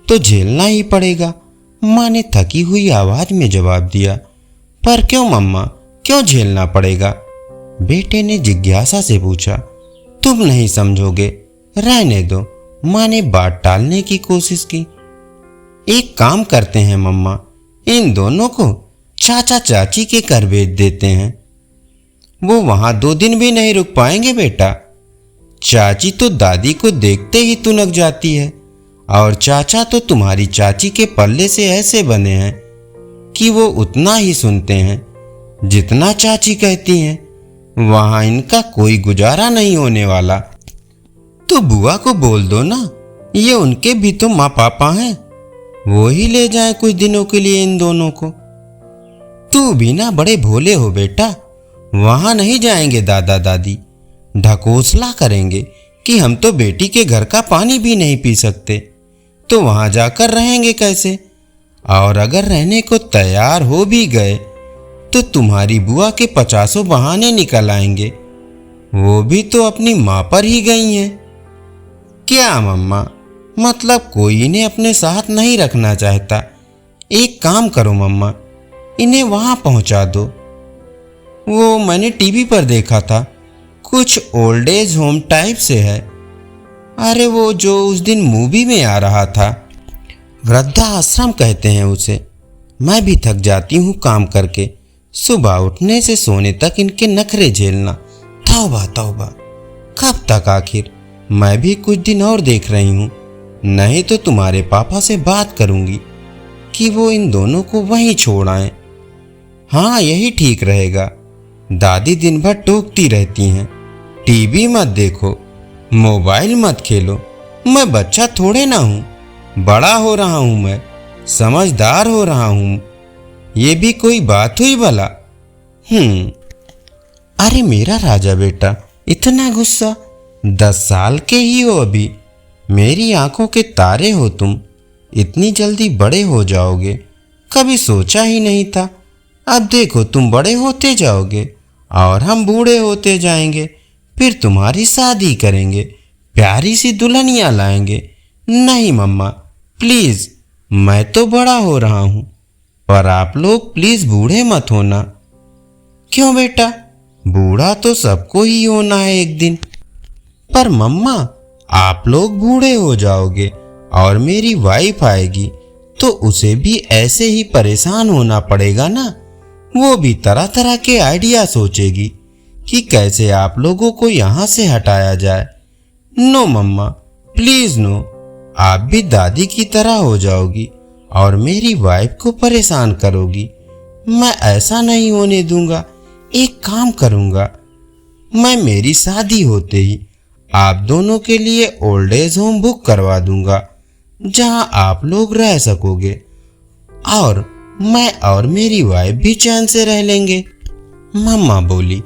तो झेलना ही पड़ेगा, माँ ने थकी हुई आवाज में जवाब दिया। पर क्यों मम्मा, क्यों झेलना पड़ेगा? बेटे ने जिज्ञासा से पूछा। तुम नहीं समझोगे, रहने दो, माँ ने बात टालने की कोशिश की। एक काम करते हैं मम्मा, इन दोनों को चाचा चाची के घर भेज देते हैं, वो वहां 2 दिन भी नहीं रुक पाएंगे बेटा। चाची तो दादी को देखते ही तुनक जाती है और चाचा तो तुम्हारी चाची के पल्ले से ऐसे बने हैं कि वो उतना ही सुनते हैं जितना चाची कहती हैं। वहां इनका कोई गुजारा नहीं होने वाला। तो बुआ को बोल दो ना, ये उनके भी तो माँ पापा हैं, वो ही ले जाए कुछ दिनों के लिए इन दोनों को। तू भी ना बड़े भोले हो बेटा, वहां नहीं जाएंगे दादा दादी, ढकोसला करेंगे कि हम तो बेटी के घर का पानी भी नहीं पी सकते, तो वहां जाकर रहेंगे कैसे? और अगर रहने को तैयार हो भी गए तो तुम्हारी बुआ के 50 बहाने निकल आएंगे, वो भी तो अपनी माँ पर ही गई हैं। क्या मम्मा, मतलब कोई इन्हें अपने साथ नहीं रखना चाहता? एक काम करो मम्मा, इन्हें वहां पहुंचा दो। वो मैंने टीवी पर देखा था, कुछ ओल्ड एज होम टाइप से है। अरे वो जो उस दिन मूवी में आ रहा था, वृद्धा आश्रम कहते हैं उसे। मैं भी थक जाती हूँ काम करके, सुबह उठने से सोने तक इनके नखरे झेलना। तौबा तौबा, कब तक आखिर? मैं भी कुछ दिन और देख रही हूँ, नहीं तो तुम्हारे पापा से बात करूंगी कि वो इन दोनों को वहीं छोड़ आए। हाँ यही ठीक रहेगा, दादी दिन भर टोकती रहती हैं, टीवी मत देखो, मोबाइल मत खेलो। मैं बच्चा थोड़े ना हूँ, बड़ा हो रहा हूँ, मैं समझदार हो रहा हूँ, ये भी कोई बात हुई भला? अरे मेरा राजा बेटा, इतना गुस्सा? 10 साल के ही हो अभी, मेरी आंखों के तारे हो तुम, इतनी जल्दी बड़े हो जाओगे, कभी सोचा ही नहीं था। अब देखो तुम बड़े होते जाओगे और हम बूढ़े होते जाएंगे, फिर तुम्हारी शादी करेंगे, प्यारी सी दुल्हनियां लाएंगे। नहीं मम्मा प्लीज, मैं तो बड़ा हो रहा हूं, पर आप लोग प्लीज बूढ़े मत होना। क्यों बेटा, बूढ़ा तो सबको ही होना है एक दिन। पर मम्मा, आप लोग बूढ़े हो जाओगे और मेरी वाइफ आएगी तो उसे भी ऐसे ही परेशान होना पड़ेगा ना। वो भी तरह तरह के आइडिया सोचेगी कि कैसे आप लोगों को यहाँ से हटाया जाए। नो मम्मा प्लीज नो, आप भी दादी की तरह हो जाओगी और मेरी वाइफ को परेशान करोगी। मैं ऐसा नहीं होने दूंगा। एक काम करूंगा, मैं मेरी शादी होते ही आप दोनों के लिए ओल्ड एज होम बुक करवा दूंगा, जहां आप लोग रह सकोगे और मैं और मेरी वाइफ भी चैन से रह लेंगे। मम्मा बोली,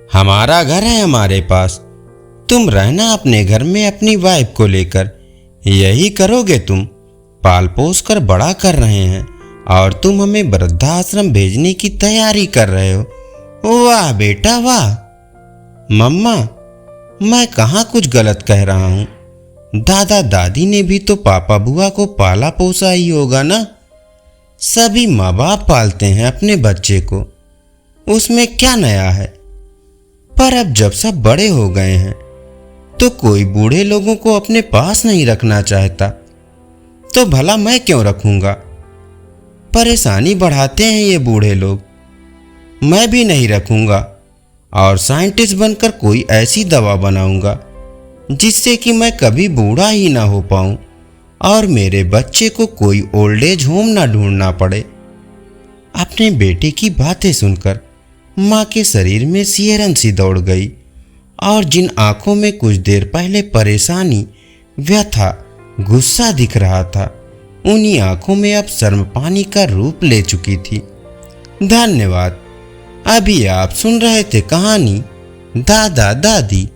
हमारा घर है हमारे पास, तुम रहना अपने घर में अपनी वाइफ को लेकर। यही करोगे तुम? पाल पोस कर बड़ा कर रहे हैं और तुम हमें वृद्धाश्रम भेजने की तैयारी कर रहे हो। वाह बेटा वाह। मम्मा, मैं कहाँ कुछ गलत कह रहा हूँ, दादा दादी ने भी तो पापा बुआ को पाला पोसा ही होगा ना। सभी माँ बाप पालते हैं अपने बच्चे को, उसमें क्या नया है। पर अब जब सब बड़े हो गए हैं तो कोई बूढ़े लोगों को अपने पास नहीं रखना चाहता, तो भला मैं क्यों रखूंगा? परेशानी बढ़ाते हैं ये बूढ़े लोग। मैं भी नहीं रखूंगा और साइंटिस्ट बनकर कोई ऐसी दवा बनाऊंगा जिससे कि मैं कभी बूढ़ा ही ना हो पाऊं और मेरे बच्चे को कोई ओल्ड एज होम ना ढूंढना पड़े। अपने बेटे की बातें सुनकर माँ के शरीर में सिहरन सी दौड़ गई और जिन आंखों में कुछ देर पहले परेशानी, व्यथा, गुस्सा दिख रहा था, उन्हीं आंखों में अब शर्म पानी का रूप ले चुकी थी। धन्यवाद। अभी आप सुन रहे थे कहानी दादा दादी।